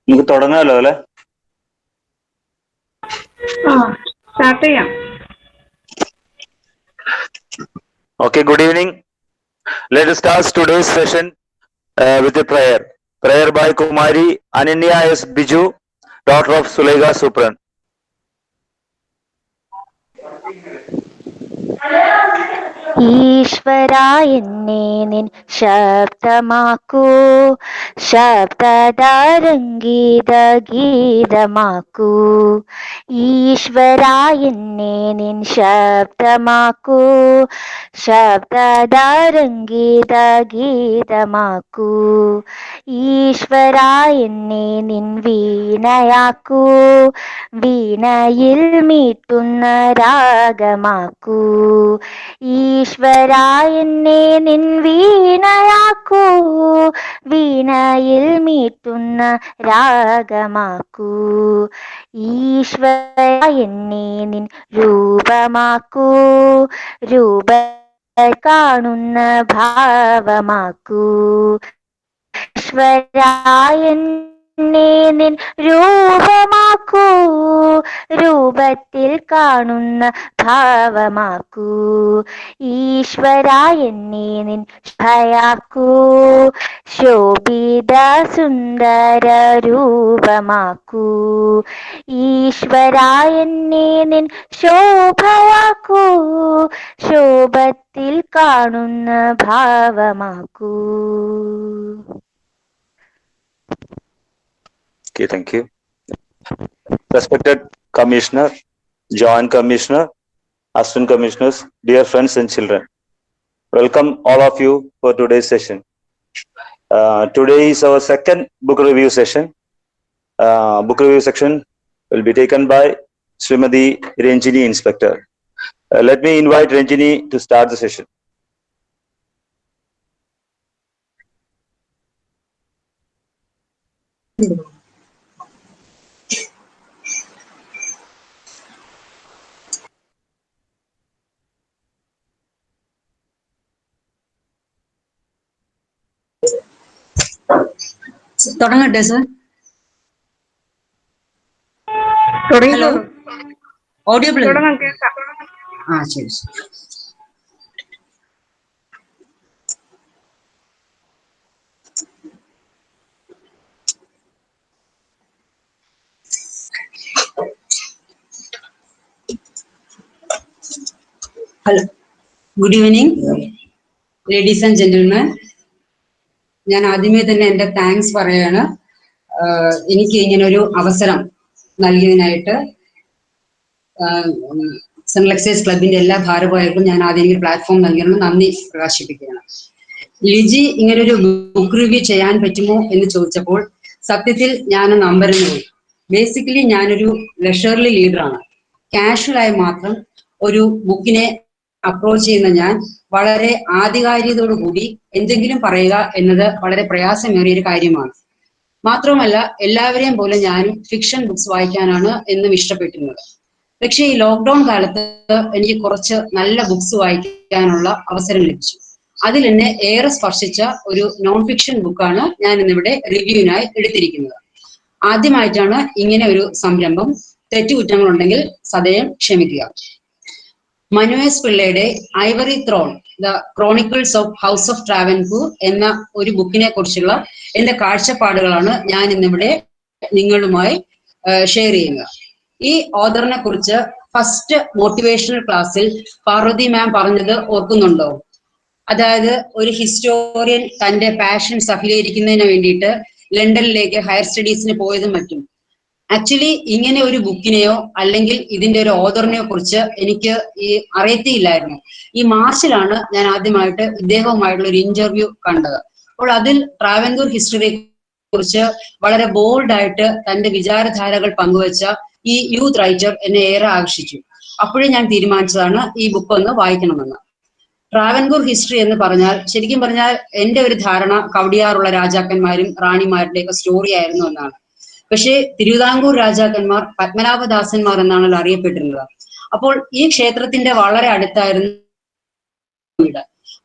നമുക്ക് തുടങ്ങാമല്ലോ അല്ലെ? സ്റ്റാർട്ട് ചെയ്യാം. Okay, good evening. Let us start today's session with a prayer. Prayer by Kumari Ananya S. Biju, daughter of Sulega Supran. ഈശ്വരാ എന്നെ നിൻ ശബ്ദമാക്കൂ, ശബ്ദതരംഗീത ഗീതമാക്കൂ. ഈശ്വരാ എന്നെ നിൻ ശബ്ദമാക്കൂ, ശബ്ദതരംഗീത ഗീതമാക്കൂ. ഈശ്വരാ എന്നെ നിൻ വീണയാക്കൂ, വീണയിൽ മീട്ടുന്ന രാഗമാക്കൂ. ഈശ്വരാ എന്നെ നിൻ വീണയാക്കൂ, വീണയിൽ മീട്ടുന്ന രാഗമാക്കൂ. ഈശ്വരാ എന്നെ നിൻ രൂപമാക്കൂ, രൂപ കാണുന്ന ഭാവമാക്കൂ. ഈശ്വരാ എന്നെ നിൻ രൂപമാക്കൂ, രൂപത്തിൽ കാണുന്ന ഭാവമാക്കൂ. ഈശ്വരാ എന്നെ നിൻ ശോഭയാക്കൂ, ശോഭിത സുന്ദര രൂപമാക്കൂ. ഈശ്വരാ എന്നെ നിൻ ശോഭയാക്കൂ, ശോഭത്തിൽ കാണുന്ന ഭാവമാക്കൂ. Okay, thank you. Respected Commissioner, Joint Commissioner, Assistant Commissioners, dear friends and children, welcome all of you for today's session. Today is our second book review session. Book review section will be taken by Srimati Ranjini Inspector. Let me invite Ranjini to start the session. തുടങ്ങട്ടെ sir? Hello, audible? ആ ശരി. Hello, good evening ladies and gentleman. ഞാൻ ആദ്യമേ തന്നെ എൻ്റെ thanks പറയാണ്. എനിക്ക് ഇങ്ങനെ ഒരു അവസരം നൽകിയതിനായിട്ട് സെൻട്രൽ എക്സൈസ് ക്ലബിന്റെ എല്ലാ ഭാരവാഹികൾക്കും ഞാൻ ആദ്യം ഈ പ്ലാറ്റ്ഫോം നൽകിയാണ് നന്ദി പ്രകാശിപ്പിക്കുകയാണ്. ലിജി ഇങ്ങനൊരു ബുക്ക് റിവ്യൂ ചെയ്യാൻ പറ്റുമോ എന്ന് ചോദിച്ചപ്പോൾ സത്യത്തിൽ ഞാനൊന്ന് അമ്പരന്ന് പോയി. ബേസിക്കലി ഞാനൊരു ലെഷർലി ലീഡറാണ്. കാഷ്വലായി മാത്രം ഒരു ബുക്കിനെ അപ്രോച്ച് ചെയ്യുന്ന ഞാൻ വളരെ ആധികാരികതയോടു കൂടി എന്തെങ്കിലും പറയുക എന്നത് വളരെ പ്രയാസമേറിയ ഒരു കാര്യമാണ്. മാത്രവുമല്ല, എല്ലാവരെയും പോലെ ഞാനും ഫിക്ഷൻ ബുക്സ് വായിക്കാനാണ് എന്നും ഇഷ്ടപ്പെട്ടിരുന്നത്. പക്ഷേ ഈ ലോക്ക്ഡൗൺ കാലത്ത് എനിക്ക് കുറച്ച് നല്ല ബുക്സ് വായിക്കാനുള്ള അവസരം ലഭിച്ചു. അതിൽ എന്നെ ഏറെ സ്പർശിച്ച ഒരു നോൺ ഫിക്ഷൻ ബുക്കാണ് ഞാൻ ഇന്നിവിടെ റിവ്യൂവിനായി എടുത്തിരിക്കുന്നത്. ആദ്യമായിട്ടാണ് ഇങ്ങനെ ഒരു സംരംഭം. തെറ്റുകുറ്റങ്ങളുണ്ടെങ്കിൽ സദയം ക്ഷമിക്കുക. മനു എസ് പിള്ളയുടെ ivory throne the chronicles of house of Travancore എന്ന ഒരു ബുക്കിനെ കുറിച്ചുള്ള എന്റെ കാഴ്ചപ്പാടുകളാണ് ഞാൻ ഇന്നിവിടെ നിങ്ങളുമായി ഷെയർ ചെയ്യുന്നത്. ഈ ഓഥറിനെ കുറിച്ച് ഫസ്റ്റ് മോട്ടിവേഷണൽ ക്ലാസ്സിൽ പാർവതി മാം പറഞ്ഞത് ഓർക്കുന്നുണ്ടോ? അതായത് ഒരു ഹിസ്റ്റോറിയൻ തന്റെ പാഷൻ സഫലീകരിക്കുന്നതിന് വേണ്ടിയിട്ട് ലണ്ടനിലേക്ക് ഹയർ സ്റ്റഡീസിന് പോയതും മറ്റും. ആക്ച്വലി ഇങ്ങനെ ഒരു ബുക്കിനെയോ അല്ലെങ്കിൽ ഇതിന്റെ ഒരു ഓഥറിനെയോ കുറിച്ച് എനിക്ക് അറിയത്തില്ലായിരുന്നു. ഈ മാർച്ചിലാണ് ഞാൻ ആദ്യമായിട്ട് ഇദ്ദേഹവുമായിട്ടുള്ള ഒരു ഇന്റർവ്യൂ കണ്ടത്. അപ്പോൾ അതിൽ ട്രാവൻകൂർ ഹിസ്റ്ററിയെ കുറിച്ച് വളരെ ബോൾഡായിട്ട് തന്റെ വിചാരധാരകൾ പങ്കുവച്ച ഈ യൂത്ത് റൈറ്റർ എന്നെ ഏറെ ആകർഷിച്ചു. അപ്പോഴേ ഞാൻ തീരുമാനിച്ചതാണ് ഈ ബുക്ക് ഒന്ന് വായിക്കണമെന്ന്. ട്രാവൻകൂർ ഹിസ്റ്ററി എന്ന് പറഞ്ഞാൽ ശരിക്കും പറഞ്ഞാൽ എൻ്റെ ഒരു ധാരണ കവടിയാറുള്ള രാജാക്കന്മാരും റാണിമാരുടെയൊക്കെ സ്റ്റോറി ആയിരുന്നു എന്നാണ്. പക്ഷേ തിരുവിതാംകൂർ രാജാക്കന്മാർ പത്മനാഭദാസന്മാർ എന്നാണല്ലോ അറിയപ്പെട്ടിരുന്നത്. അപ്പോൾ ഈ ക്ഷേത്രത്തിന്റെ വളരെ അടുത്തായിരുന്നു വീട്.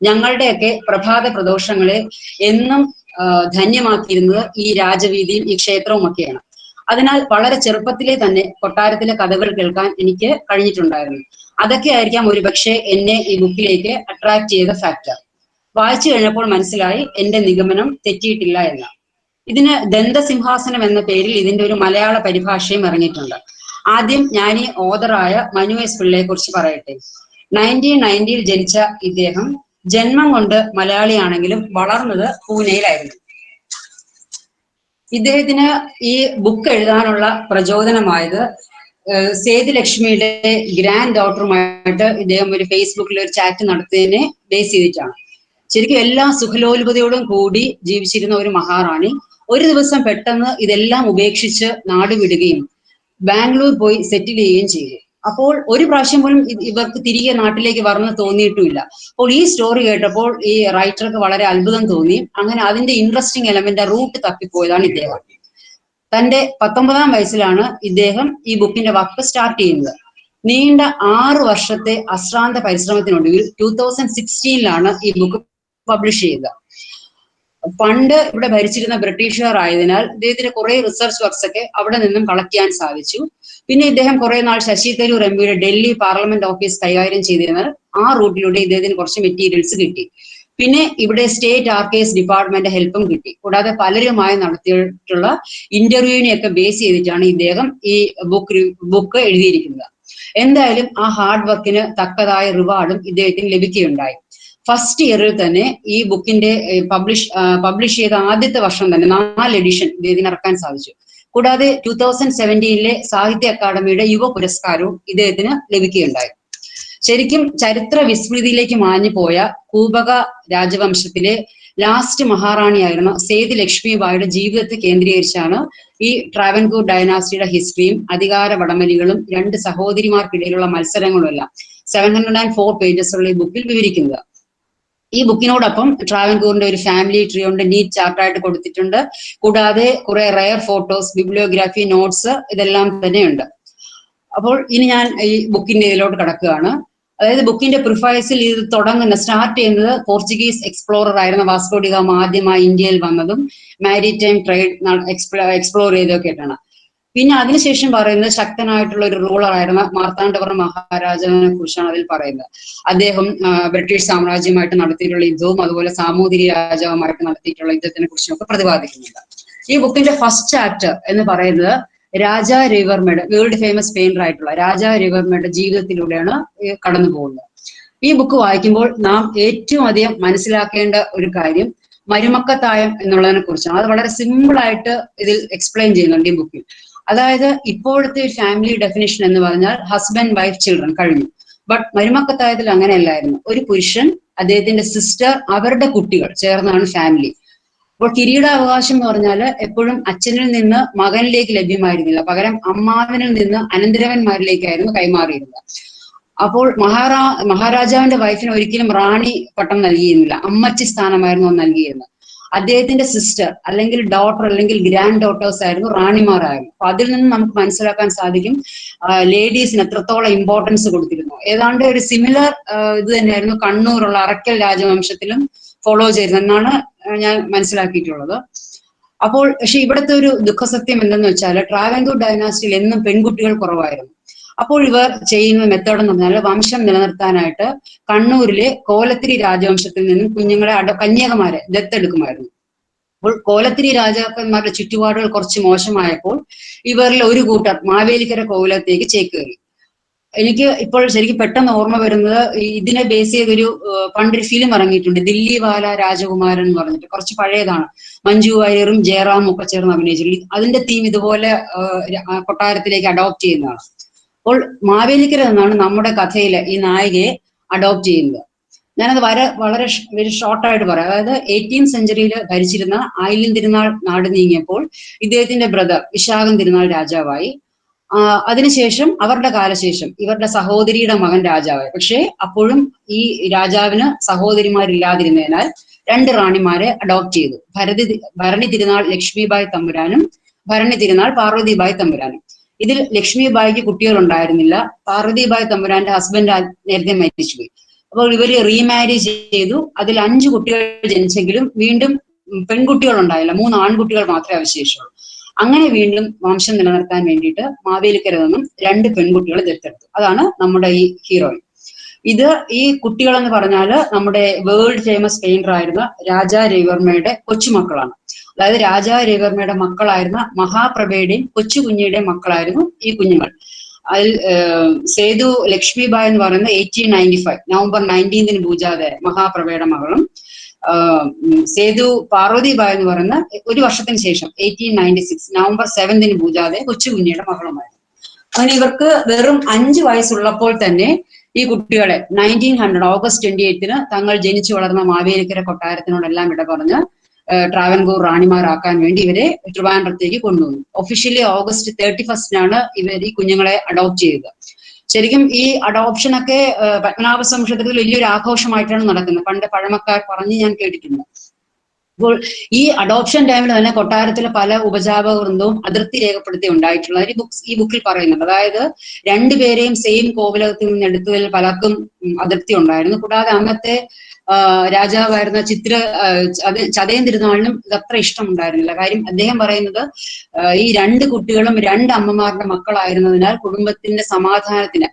ഞങ്ങളുടെയൊക്കെ പ്രഭാത പ്രദോഷങ്ങളെ എന്നും ധന്യമാക്കിയിരുന്നത് ഈ രാജവീതിയും ഈ ക്ഷേത്രവും ഒക്കെയാണ്. അതിനാൽ വളരെ ചെറുപ്പത്തിലെ തന്നെ കൊട്ടാരത്തിലെ കഥകൾ കേൾക്കാൻ എനിക്ക് കഴിഞ്ഞിട്ടുണ്ടായിരുന്നു. അതൊക്കെ ആയിരിക്കാം ഒരുപക്ഷെ എന്നെ ഈ ബുക്കിലേക്ക് അട്രാക്ട് ചെയ്ത ഫാക്ടർ. വായിച്ചു കഴിഞ്ഞപ്പോൾ മനസ്സിലായി എന്റെ നിഗമനം തെറ്റിയിട്ടില്ല എന്ന്. ഇതിന് ദന്തസിംഹാസനം എന്ന പേരിൽ ഇതിന്റെ ഒരു മലയാള പരിഭാഷയും ഇറങ്ങിയിട്ടുണ്ട്. ആദ്യം ഞാൻ ഈ ഓതറായ മനു എസ് പിള്ളയെ കുറിച്ച് പറയട്ടെ. 1990 ജനിച്ച ഇദ്ദേഹം ജന്മം കൊണ്ട് മലയാളിയാണെങ്കിലും വളർന്നത് പൂനെയിലായിരുന്നു. ഇദ്ദേഹത്തിന് ഈ ബുക്ക് എഴുതാനുള്ള പ്രചോദനമായത് സേതുലക്ഷ്മിയുടെ ഗ്രാൻഡ് ഡോട്ടറുമായിട്ട് ഇദ്ദേഹം ഒരു ഫേസ്ബുക്കിൽ ഒരു ചാറ്റ് നടത്തിയതിനെ ബേസ് ചെയ്തിട്ടാണ്. ശരിക്കും എല്ലാ സുഖലോലുപതയോടും കൂടി ജീവിച്ചിരുന്ന ഒരു മഹാറാണി ഒരു ദിവസം പെട്ടെന്ന് ഇതെല്ലാം ഉപേക്ഷിച്ച് നാട് വിടുകയും ബാംഗ്ലൂർ പോയി സെറ്റിൽ ചെയ്യുകയും ചെയ്തു. അപ്പോൾ ഒരു പ്രാവശ്യം പോലും ഇവർക്ക് തിരികെ നാട്ടിലേക്ക് വരണമെന്ന് തോന്നിയിട്ടുമില്ല. അപ്പോൾ ഈ സ്റ്റോറി കേട്ടപ്പോൾ ഈ റൈറ്റർക്ക് വളരെ അത്ഭുതം തോന്നി. അങ്ങനെ അതിന്റെ ഇൻട്രസ്റ്റിംഗ് എലമെന്റ് റൂട്ട് തപ്പിപ്പോയതാണ് ഇദ്ദേഹം. തന്റെ 19-ാം വയസ്സിലാണ് ഇദ്ദേഹം ഈ ബുക്കിന്റെ വർക്ക് സ്റ്റാർട്ട് ചെയ്യുന്നത്. നീണ്ട 6 വർഷത്തെ അശ്രാന്ത പരിശ്രമത്തിനൊടുവിൽ 2016 ഈ ബുക്ക് പബ്ലിഷ് ചെയ്തത്. പണ്ട് ഇവിടെ ഭരിച്ചിരുന്ന ബ്രിട്ടീഷുകാർ ആയതിനാൽ ഇദ്ദേഹത്തിന് കുറെ റിസർച്ച് വർക്ക്സ് ഒക്കെ അവിടെ നിന്നും കളക്ട് ചെയ്യാൻ സാധിച്ചു. പിന്നെ ഇദ്ദേഹം കുറെ നാൾ ശശി തരൂർ എംപിയുടെ ഡൽഹി പാർലമെന്റ് ഓഫീസ് കൈകാര്യം ചെയ്തിരുന്നാൽ ആ റൂട്ടിലൂടെ ഇദ്ദേഹത്തിന് കുറച്ച് മെറ്റീരിയൽസ് കിട്ടി. പിന്നെ ഇവിടെ സ്റ്റേറ്റ് ആർക്കൈവ്സ് ഡിപ്പാർട്ട്മെന്റ് ഹെൽപ്പും കിട്ടി. കൂടാതെ പലരുമായി നടത്തിയിട്ടുള്ള ഇന്റർവ്യൂവിനെയൊക്കെ ബേസ് ചെയ്തിട്ടാണ് ഇദ്ദേഹം ഈ ബുക്ക് എഴുതിയിരിക്കുന്നത്. എന്തായാലും ആ ഹാർഡ് വർക്കിന് തക്കതായ റിവാർഡും ഇദ്ദേഹത്തിന് ലഭിക്കുകയുണ്ടായി. ഫസ്റ്റ് ഇയറിൽ തന്നെ ഈ ബുക്കിന്റെ പബ്ലിഷ് ചെയ്ത ആദ്യത്തെ വർഷം തന്നെ 4 എഡിഷൻ ഇദ്ദേഹത്തിന് ഇറക്കാൻ സാധിച്ചു. കൂടാതെ 2017 സാഹിത്യ അക്കാദമിയുടെ യുവ പുരസ്കാരവും ഇദ്ദേഹത്തിന് ലഭിക്കുകയുണ്ടായി. ശരിക്കും ചരിത്ര വിസ്മൃതിയിലേക്ക് മാഞ്ഞു പോയ കൂബക രാജവംശത്തിലെ ലാസ്റ്റ് മഹാറാണിയായിരുന്ന സേതു ലക്ഷ്മിബായിയുടെ ജീവിതത്തെ കേന്ദ്രീകരിച്ചാണ് ഈ ട്രാവൻകൂർ ഡൈനാസ്റ്റിയുടെ ഹിസ്റ്ററിയും അധികാര വടമലികളും 2 സഹോദരിമാർക്കിടയിലുള്ള മത്സരങ്ങളും എല്ലാം 704 പേജസുള്ള ഈ ബുക്കിൽ വിവരിക്കുന്നത്. ഈ ബുക്കിനോടൊപ്പം ട്രാവൻകൂറിന്റെ ഒരു ഫാമിലി ട്രീ ഉണ്ട്, നീറ്റ് ചാർട്ടായിട്ട് കൊടുത്തിട്ടുണ്ട്. കൂടാതെ കുറെ റയർ ഫോട്ടോസ്, ബിബ്ലിയോഗ്രാഫി, നോട്ട്സ് ഇതെല്ലാം തന്നെയുണ്ട്. അപ്പോൾ ഇനി ഞാൻ ഈ ബുക്കിന്റെ ഇതിലോട്ട് കടക്കുകയാണ്. അതായത് ബുക്കിന്റെ പ്രിഫൈസിൽ ഇത് സ്റ്റാർട്ട് ചെയ്യുന്നത് പോർച്ചുഗീസ് എക്സ്പ്ലോറർ ആയിരുന്ന വാസ്കോ ഡി ഗാമ ആദ്യമായി ഇന്ത്യയിൽ വന്നതും മാരിടൈം ട്രേഡ് എക്സ്പ്ലോർ ചെയ്തൊക്കെ ആയിട്ടാണ്. പിന്നെ അതിനുശേഷം പറയുന്നത് ശക്തനായിട്ടുള്ള ഒരു റൂളർ ആയിരുന്ന മാർത്താണ്ഡവർമ്മ മഹാരാജാവിനെ കുറിച്ചാണ് അതിൽ പറയുന്നത്. അദ്ദേഹം ബ്രിട്ടീഷ് സാമ്രാജ്യമായിട്ട് നടത്തിയിട്ടുള്ള യുദ്ധവും അതുപോലെ സാമൂതിരി രാജാവുമായിട്ട് നടത്തിയിട്ടുള്ള യുദ്ധത്തിനെ കുറിച്ചും ഒക്കെ പ്രതിപാദിക്കുന്നുണ്ട്. ഈ ബുക്കിന്റെ ഫസ്റ്റ് ചാപ്റ്റർ എന്ന് പറയുന്നത് രാജാ രവിവർമ്മയുടെ, വേൾഡ് ഫേമസ് പെയിന്റർ ആയിട്ടുള്ള രാജാ രവിവർമ്മയുടെ ജീവിതത്തിലൂടെയാണ് കടന്നു പോകുന്നത്. ഈ ബുക്ക് വായിക്കുമ്പോൾ നാം ഏറ്റവും അധികം മനസ്സിലാക്കേണ്ട ഒരു കാര്യം മരുമക്കത്തായം എന്നുള്ളതിനെ കുറിച്ചാണ്. അത് വളരെ സിമ്പിൾ ആയിട്ട് ഇതിൽ എക്സ്പ്ലെയിൻ ചെയ്യുന്നുണ്ട് ഈ ബുക്കിൽ. അതായത് ഇപ്പോഴത്തെ ഫാമിലി ഡെഫിനിഷൻ എന്ന് പറഞ്ഞാൽ ഹസ്ബൻഡ്, വൈഫ്, ചിൽഡ്രൻ കഴിഞ്ഞു. ബട്ട് മരുമക്കത്തായത്തിൽ അങ്ങനെയല്ലായിരുന്നു. ഒരു പുരുഷൻ, അദ്ദേഹത്തിന്റെ സിസ്റ്റർ, അവരുടെ കുട്ടികൾ ചേർന്നാണ് ഫാമിലി. അപ്പോൾ കിരീടാവകാശം എന്ന് പറഞ്ഞാൽ എപ്പോഴും അച്ഛനിൽ നിന്ന് മകനിലേക്ക് ലഭ്യമായിരുന്നില്ല, പകരം അമ്മാവനിൽ നിന്ന് അനന്തരവന്മാരിലേക്കായിരുന്നു കൈമാറിയിരുന്നത്. അപ്പോൾ മഹാരാജാവിന്റെ വൈഫിന് ഒരിക്കലും റാണി പട്ടം നൽകിയിരുന്നില്ല, അമ്മച്ചി സ്ഥാനമായിരുന്നു നൽകിയിരുന്നത്. അദ്ദേഹത്തിന്റെ സിസ്റ്റർ അല്ലെങ്കിൽ ഡോട്ടർ അല്ലെങ്കിൽ ഗ്രാൻഡ് ഡോട്ടേഴ്സ് ആയിരുന്നു റാണിമാരായിരുന്നു. അപ്പൊ അതിൽ നിന്ന് നമുക്ക് മനസ്സിലാക്കാൻ സാധിക്കും ലേഡീസിന് എത്രത്തോളം ഇമ്പോർട്ടൻസ് കൊടുത്തിരുന്നു. ഏതാണ്ട് ഒരു സിമിലർ ഇത് തന്നെയായിരുന്നു കണ്ണൂരുള്ള അറക്കൽ രാജവംശത്തിലും ഫോളോ ചെയ്തതെന്നാണ് ഞാൻ മനസ്സിലാക്കിയിട്ടുള്ളത്. അപ്പോൾ പക്ഷെ ഇവിടുത്തെ ഒരു ദുഃഖസത്യം എന്തെന്ന് വെച്ചാൽ ട്രാവൻകൂർ ഡൈനാസ്റ്റിയിൽ എന്നും പെൺകുട്ടികൾ കുറവായിരുന്നു. അപ്പോൾ ഇവർ ചെയ്യുന്ന മെത്തേഡ് എന്ന് പറഞ്ഞാൽ വംശം നിലനിർത്താനായിട്ട് കണ്ണൂരിലെ കോലത്തിരി രാജവംശത്തിൽ നിന്നും കുഞ്ഞുങ്ങളെ കന്യകമാരെ ദത്തെടുക്കുമായിരുന്നു. അപ്പോൾ കോലത്തിരി രാജാക്കന്മാരുടെ ചുറ്റുപാടുകൾ കുറച്ച് മോശമായപ്പോൾ ഇവരിൽ ഒരു കൂട്ടർ മാവേലിക്കര കോവിലത്തേക്ക് ചേക്കേറി. എനിക്ക് ഇപ്പോൾ ശരിക്കും പെട്ടെന്ന് ഓർമ്മ വരുന്നത് ഇതിനെ ബേസ് ചെയ്തൊരു പണ്ടൊരു ഫിലിം ഇറങ്ങിയിട്ടുണ്ട്, ദില്ലി വാല രാജകുമാരൻ എന്ന് പറഞ്ഞിട്ട്, കുറച്ച് പഴയതാണ്. മഞ്ജു വാര്യറും ജയറാമും ഒക്കെ ചേർന്ന് അഭിനയിച്ചിട്ടുണ്ട്. അതിന്റെ തീം ഇതുപോലെ കൊട്ടാരത്തിലേക്ക് അഡോപ്റ്റ് ചെയ്യുന്നതാണ്. അപ്പോൾ മാവേലിക്കര എന്നാണ് നമ്മുടെ കഥയിലെ ഈ നായികയെ അഡോപ്റ്റ് ചെയ്യുന്നത്. ഞാനത് വളരെ വെരി ഷോർട്ടായിട്ട് പറയാം. അതായത് 18th സെഞ്ചുറിയിൽ ഭരിച്ചിരുന്ന ആയില്യം തിരുനാൾ നാട് നീങ്ങിയപ്പോൾ ഇദ്ദേഹത്തിന്റെ ബ്രദർ വിശാഖം തിരുനാൾ രാജാവായി. അതിനുശേഷം അവരുടെ കാലശേഷം ഇവരുടെ സഹോദരിയുടെ മകൻ രാജാവായി. പക്ഷേ അപ്പോഴും ഈ രാജാവിന് സഹോദരിമാരില്ലാതിരുന്നതിനാൽ 2 റാണിമാരെ അഡോപ്റ്റ് ചെയ്തു. ഭരണി തിരുനാൾ ലക്ഷ്മിബായി തമ്പുരാനും ഭരണി തിരുനാൾ പാർവതിബായി തമ്പുരാനും. ഇതിൽ ലക്ഷ്മിബായിക്ക് കുട്ടികൾ ഉണ്ടായിരുന്നില്ല. പാർവതിബായി തമ്പുരാന്റെ ഹസ്ബൻഡ് നേരത്തെ മരിച്ചുപോയി. അപ്പോൾ ഇവര് റീമാരേജ് ചെയ്തു. അതിൽ 5 കുട്ടികൾ ജനിച്ചെങ്കിലും വീണ്ടും പെൺകുട്ടികളുണ്ടായില്ല, 3 ആൺകുട്ടികൾ മാത്രമേ അവശേഷിച്ചുള്ളൂ. അങ്ങനെ വീണ്ടും വംശം നിലനിർത്താൻ വേണ്ടിയിട്ട് മാവേലിക്കര നിന്നും 2 പെൺകുട്ടികളെ ദത്തെടുത്തു. അതാണ് നമ്മുടെ ഈ ഹീറോയിൻ. ഈ കുട്ടികൾ എന്ന് പറഞ്ഞാല് നമ്മുടെ വേൾഡ് ഫേമസ് പെയിന്റർ ആയിരുന്ന രാജാ രവിവർമ്മയുടെ കൊച്ചുമക്കളാണ്. അതായത് രാജാ രവിവർമ്മയുടെ മക്കളായിരുന്ന മഹാപ്രഭയുടെയും കൊച്ചുകുഞ്ഞിയുടെയും മക്കളായിരുന്നു ഈ കുഞ്ഞുങ്ങൾ. അതിൽ സേതു ലക്ഷ്മിബായ് എന്ന് പറയുന്ന 1895 നവംബർ 19 പൂജാതെ മഹാപ്രഭയുടെ മകളും, സേതു പാർവതിബായ് എന്ന് പറയുന്ന ഒരു വർഷത്തിന് ശേഷം 1896 നവംബർ 7 പൂജാതെ കൊച്ചുകുഞ്ഞിയുടെ മകളുമായിരുന്നു. അങ്ങനെ ഇവർക്ക് വെറും 5 വയസ്സുള്ളപ്പോൾ തന്നെ ഈ കുട്ടികളെ 1900 ഓഗസ്റ്റ് 28 തങ്ങൾ ജനിച്ചു വളർന്ന മാവേലിക്കര കൊട്ടാരത്തിനോടെല്ലാം വിട പറഞ്ഞ് ട്രാവൻകൂർ റാണിമാരാക്കാൻ വേണ്ടി ഇവരെ ട്രിവാൻഡ്രത്തേക്ക് കൊണ്ടുവന്നു. ഒഫീഷ്യലി ഓഗസ്റ്റ് 31 ഇവർ ഈ കുഞ്ഞുങ്ങളെ അഡോപ്റ്റ് ചെയ്തത്. ശരിക്കും ഈ അഡോപ്ഷനൊക്കെ പത്മനാഭസ്വാമി ക്ഷേത്രത്തിൽ വലിയൊരു ആഘോഷമായിട്ടാണ് നടക്കുന്നത്. പണ്ട് പഴമക്കാർ പറഞ്ഞ് ഞാൻ കേട്ടിട്ടുണ്ട്. അപ്പോൾ ഈ അഡോപ്ഷൻ ടൈമിൽ തന്നെ കൊട്ടാരത്തിലെ പല ഉപജാപക വൃന്ദവും അതിർത്തി രേഖപ്പെടുത്തി ഉണ്ടായിട്ടുള്ള ഈ ബുക്കിൽ പറയുന്നുണ്ട്. അതായത് 2 പേരെയും സെയിം കോവിലകത്തിൽ നിന്ന് എടുത്തതിൽ പലർക്കും അതിർത്തി ഉണ്ടായിരുന്നു. കൂടാതെ അന്നത്തെ രാജാവായിരുന്ന ചതയം തിരുനാളിനും ഇതത്ര ഇഷ്ടമുണ്ടായിരുന്നില്ല. കാര്യം അദ്ദേഹം പറയുന്നത് ഈ 2 കുട്ടികളും 2 അമ്മമാരുടെ മക്കളായിരുന്നതിനാൽ കുടുംബത്തിന്റെ സമാധാനത്തിന്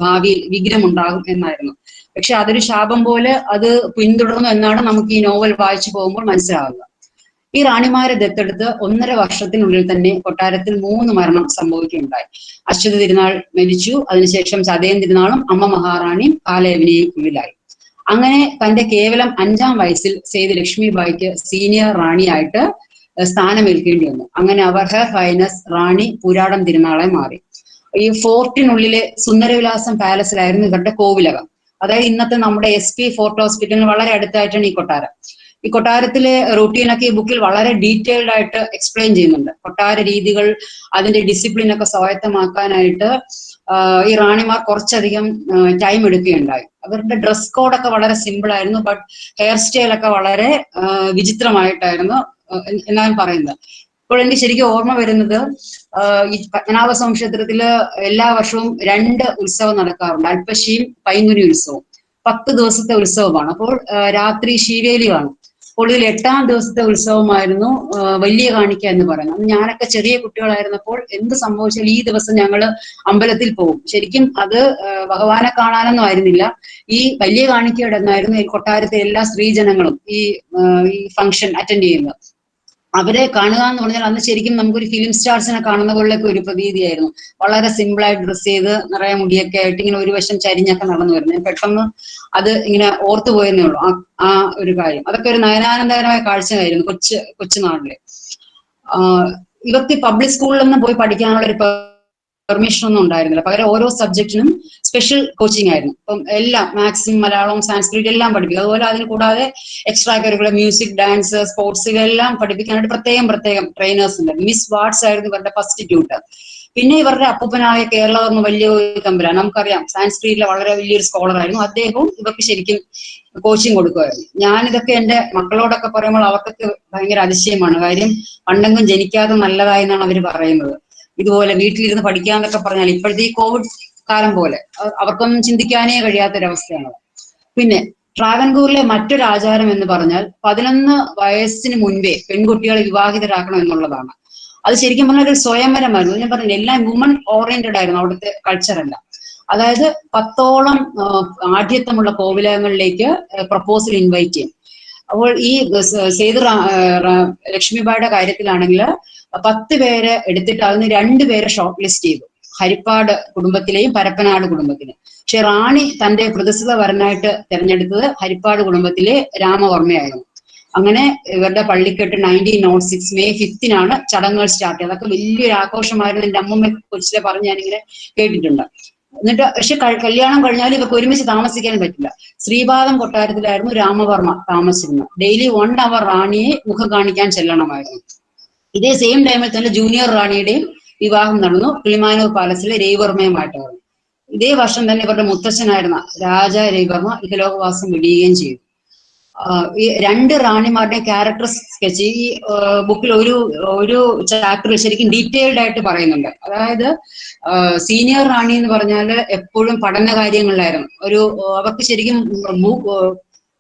ഭാവിയിൽ വിഘ്നം ഉണ്ടാകും എന്നായിരുന്നു. പക്ഷെ അതൊരു ശാപം പോലെ അത് പിന്തുടർന്നു എന്നാണ് നമുക്ക് ഈ നോവൽ വായിച്ചു പോകുമ്പോൾ മനസ്സിലാവുക. ഈ റാണിമാരെ ദത്തെടുത്ത് 1.5 വർഷത്തിനുള്ളിൽ തന്നെ കൊട്ടാരത്തിൽ 3 മരണം സംഭവിക്കുകയുണ്ടായി. അശ്വതി തിരുനാൾ മരിച്ചു. അതിനുശേഷം ചതയം തിരുനാളും അമ്മ മഹാറാണിയും കാലയവനിയും ഉള്ളിലായി. അങ്ങനെ തന്റെ കേവലം 5ാം വയസ്സിൽ സേതു ലക്ഷ്മിബായിക്ക് സീനിയർ റാണിയായിട്ട് സ്ഥാനമേൽക്കേണ്ടി വന്നു. അങ്ങനെ അവർ ഹെർ ഹൈനസ് റാണി പൂരാടം തിരുനാളെ മാറി. ഈ ഫോർട്ടിനുള്ളിലെ സുന്ദരവിലാസം പാലസിലായിരുന്നു ഇവരുടെ കോവിലകം. അതായത് ഇന്നത്തെ നമ്മുടെ SP ഫോർട്ട് ഹോസ്പിറ്റലിന് വളരെ അടുത്തായിട്ടാണ് ഈ കൊട്ടാരം. ഈ കൊട്ടാരത്തിലെ റൂട്ടീനൊക്കെ ഈ ബുക്കിൽ വളരെ ഡീറ്റെയിൽഡ് ആയിട്ട് എക്സ്പ്ലെയിൻ ചെയ്യുന്നുണ്ട്. കൊട്ടാര രീതികൾ, അതിന്റെ ഡിസിപ്ലിൻ ഒക്കെ സ്വായത്തമാക്കാനായിട്ട് ഈ റാണിമാർ കുറച്ചധികം ടൈം എടുക്കുകയുണ്ടായി. അവരുടെ ഡ്രസ് കോഡൊക്കെ വളരെ സിമ്പിൾ ആയിരുന്നു. ബട്ട് ഹെയർ സ്റ്റൈലൊക്കെ വളരെ വിചിത്രമായിട്ടായിരുന്നു എന്നാണ് പറയുന്നത്. ഇപ്പോൾ എനിക്ക് ശരിക്കും ഓർമ്മ വരുന്നത് ഈ പത്മനാഭസ്വാമി ക്ഷേത്രത്തില് എല്ലാ വർഷവും 2 ഉത്സവം നടക്കാറുണ്ട്. അൽപ്പശിയും പൈങ്കുനി ഉത്സവവും 10 ദിവസത്തെ ഉത്സവമാണ്. അപ്പോൾ രാത്രി ശീവേലി കാണും. അപ്പോൾ ഇതിൽ 8ാം ദിവസത്തെ ഉത്സവമായിരുന്നു വലിയ കാണിക്ക എന്ന് പറയുന്നത്. ഞാനൊക്കെ ചെറിയ കുട്ടികളായിരുന്നപ്പോൾ എന്ത് സംഭവിച്ചാൽ ഈ ദിവസം ഞങ്ങള് അമ്പലത്തിൽ പോകും. ശരിക്കും അത് ഭഗവാനെ കാണാനൊന്നും ആയിരുന്നില്ല, ഈ വലിയ കാണിക്കയുടെ എന്നായിരുന്നു ഈ കൊട്ടാരത്തെ എല്ലാ സ്ത്രീജനങ്ങളും ഈ ഫംഗ്ഷൻ അറ്റൻഡ് ചെയ്യുന്നത്. അവരെ കാണുക എന്ന് പറഞ്ഞാൽ അന്ന് ശരിക്കും നമുക്കൊരു ഫിലിം സ്റ്റാർസിനെ കാണുന്ന പോലെയൊക്കെ ഒരു പ്രതീതിയായിരുന്നു. വളരെ സിമ്പിളായിട്ട് ഡ്രസ് ചെയ്ത് നിറയെ മുടിയൊക്കെ ആയിട്ട് ഇങ്ങനെ ഒരു വശം ചരിഞ്ഞൊക്കെ നടന്നു വരുന്നത്. പെട്ടെന്ന് അത് ഇങ്ങനെ ഓർത്തു പോയെന്നേ ഉള്ളൂ ആ ഒരു കാര്യം. അതൊക്കെ ഒരു നയനാനന്ദകരമായ കാഴ്ചയായിരുന്നു കൊച്ചുനാളിലെ. ഇവർക്ക് പബ്ലിക് സ്കൂളിലൊന്നും പോയി പഠിക്കാനുള്ള ഒരു പെർമിഷൻ ഒന്നും ഉണ്ടായിരുന്നില്ല. പകരം ഓരോ സബ്ജക്റ്റിനും സ്പെഷ്യൽ കോച്ചിങ് ആയിരുന്നു. ഇപ്പം എല്ലാം മാത്സും മലയാളവും സാൻസ്ക്രിറ്റ് എല്ലാം പഠിപ്പിക്കും. അതുപോലെ അതിന് കൂടാതെ extra curricular music, dance, sports ഇവയെല്ലാം പഠിപ്പിക്കാനായിട്ട് പ്രത്യേകം ട്രെയിനേഴ്സ് ഉണ്ട്. മിസ് വാട്സ് ആയിരുന്നു ഇവരുടെ ഫസ്റ്റ് ട്യൂട്ടർ. പിന്നെ ഇവരുടെ അപ്പൂപ്പനായ കേരളവർമ്മ വലിയൊരു തമ്പുരാൻ, നമുക്കറിയാം സാൻസ്ക്രിറ്റിലെ വളരെ വലിയൊരു സ്കോളർ ആയിരുന്നു. അദ്ദേഹവും ഇവർക്ക് ശരിക്കും കോച്ചിങ് കൊടുക്കുമായിരുന്നു. ഞാനിതൊക്കെ എന്റെ മക്കളോടൊക്കെ പറയുമ്പോൾ അവർക്കൊക്കെ ഭയങ്കര അതിശയമാണ്. കാര്യം പണ്ടെങ്കിലും ജനിക്കാതെ നല്ലതായി എന്നാണ് അവർ പറയുന്നത്. ഇതുപോലെ വീട്ടിലിരുന്ന് പഠിക്കാന്നൊക്കെ പറഞ്ഞാൽ ഇപ്പോഴത്തെ ഈ കോവിഡ് കാലം പോലെ അവർക്കൊന്നും ചിന്തിക്കാനേ കഴിയാത്തൊരവസ്ഥയാണ്. പിന്നെ ട്രാവൻകൂറിലെ മറ്റൊരു ആചാരം എന്ന് പറഞ്ഞാൽ 11 വയസ്സിന് മുൻപേ പെൺകുട്ടികളെ വിവാഹിതരാക്കണം എന്നുള്ളതാണ്. അത് ശരിക്കും പറഞ്ഞാൽ ഒരു സ്വയംവരമായിരുന്നു. ഞാൻ പറഞ്ഞില്ല, എല്ലാം വുമൺ ഓറിയന്റഡ് ആയിരുന്നു അവിടുത്തെ കൾച്ചറെല്ലാം. അതായത് 10ഓളം ആഢ്യത്വമുള്ള കോവിലകങ്ങളിലേക്ക് പ്രപ്പോസൽ ഇൻവൈറ്റ് ചെയ്യും. അപ്പോൾ ഈ സേതു ലക്ഷ്മിബായുടെ കാര്യത്തിലാണെങ്കിൽ 10 പേരെ എടുത്തിട്ട് അതിന് 2 പേരെ ഷോർട്ട് ലിസ്റ്റ് ചെയ്തു, ഹരിപ്പാട് കുടുംബത്തിലെയും പരപ്പനാട് കുടുംബത്തിലെയും. പക്ഷെ റാണി തന്റെ പ്രതിസ്ഥിത വരനായിട്ട് തിരഞ്ഞെടുത്തത് ഹരിപ്പാട് കുടുംബത്തിലെ രാമവർമ്മയായിരുന്നു. അങ്ങനെ ഇവരുടെ പള്ളിക്കെട്ട് 1906 മെയ് 5 ചടങ്ങുകൾ സ്റ്റാർട്ട് ചെയ്തത്. അതൊക്കെ വലിയൊരു ആഘോഷമായിരുന്നു. എൻ്റെ അമ്മൂമ്മയെ കുറിച്ച് പറഞ്ഞ് ഞാനിങ്ങനെ കേട്ടിട്ടുണ്ട്. എന്നിട്ട് പക്ഷെ കല്യാണം കഴിഞ്ഞാലും ഇവർക്ക് ഒരുമിച്ച് താമസിക്കാൻ പറ്റില്ല. ശ്രീപാദം കൊട്ടാരത്തിലായിരുന്നു രാമവർമ്മ താമസിച്ചിരുന്നത്. ഡെയിലി 1 അവർ റാണിയെ മുഖം കാണിക്കാൻ ചെല്ലണമായിരുന്നു. ഇതേ സെയിം ടൈമിൽ തന്നെ ജൂനിയർ റാണിയുടെയും വിവാഹം നടന്നു, കിളിമാനൂർ പാലസിലെ രവിവർമ്മയുമായിട്ടായിരുന്നു. ഇതേ വർഷം തന്നെ ഇവരുടെ മുത്തച്ഛനായിരുന്ന രാജാ രവിവർമ്മ ഇഹലോകവാസം വെടിയുകയും ചെയ്തു. ഈ 2 റാണിമാരുടെ ക്യാരക്ടർ സ്കെച്ച് ഈ ബുക്കിൽ ഒരു ചാപ്റ്ററിൽ ശരിക്കും ഡീറ്റെയിൽഡ് ആയിട്ട് പറയുന്നുണ്ട്. അതായത് സീനിയർ റാണി എന്ന് പറഞ്ഞാൽ എപ്പോഴും പഠന കാര്യങ്ങളിലായിരുന്നു. അവർക്ക് ശരിക്കും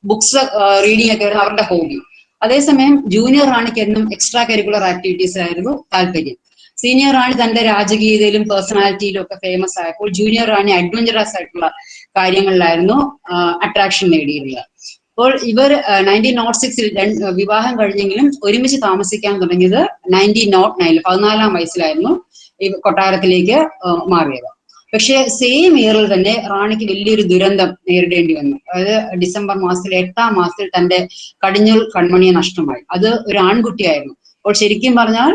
ബുക്സ് റീഡിംഗ് ഒക്കെ ആയിരുന്നു അവരുടെ ഹോബി. അതേസമയം ജൂനിയർ റാണിക്ക് എന്നും എക്സ്ട്രാ കരിക്കുലർ ആക്ടിവിറ്റീസിലായിരുന്നു താല്പര്യം. സീനിയർ റാണി തന്റെ രാജകീയതയിലും പേഴ്സണാലിറ്റിയിലും ഒക്കെ ഫേമസ് ആയപ്പോൾ ജൂനിയർ റാണി അഡ്വഞ്ചറസ് ആയിട്ടുള്ള കാര്യങ്ങളിലായിരുന്നു അട്രാക്ഷൻ നേടിയിരുന്നത്. അപ്പോൾ ഇവർ 1906 വിവാഹം കഴിഞ്ഞെങ്കിലും ഒരുമിച്ച് താമസിക്കാൻ തുടങ്ങിയത് 1909 14-ാം വയസ്സിലായിരുന്നു ഈ കൊട്ടാരത്തിലേക്ക് മാറിയത്. പക്ഷെ സെയിം ഇയറിൽ തന്നെ റാണിക്ക് വലിയൊരു ദുരന്തം നേരിടേണ്ടി വന്നു. അതായത് ഡിസംബർ മാസത്തിൽ 8-ാം മാസത്തിൽ തന്റെ കടിഞ്ഞൂൽ കൺമണിയെ നഷ്ടമായി. അത് ഒരു ആൺകുട്ടിയായിരുന്നു. അപ്പോൾ ശരിക്കും പറഞ്ഞാൽ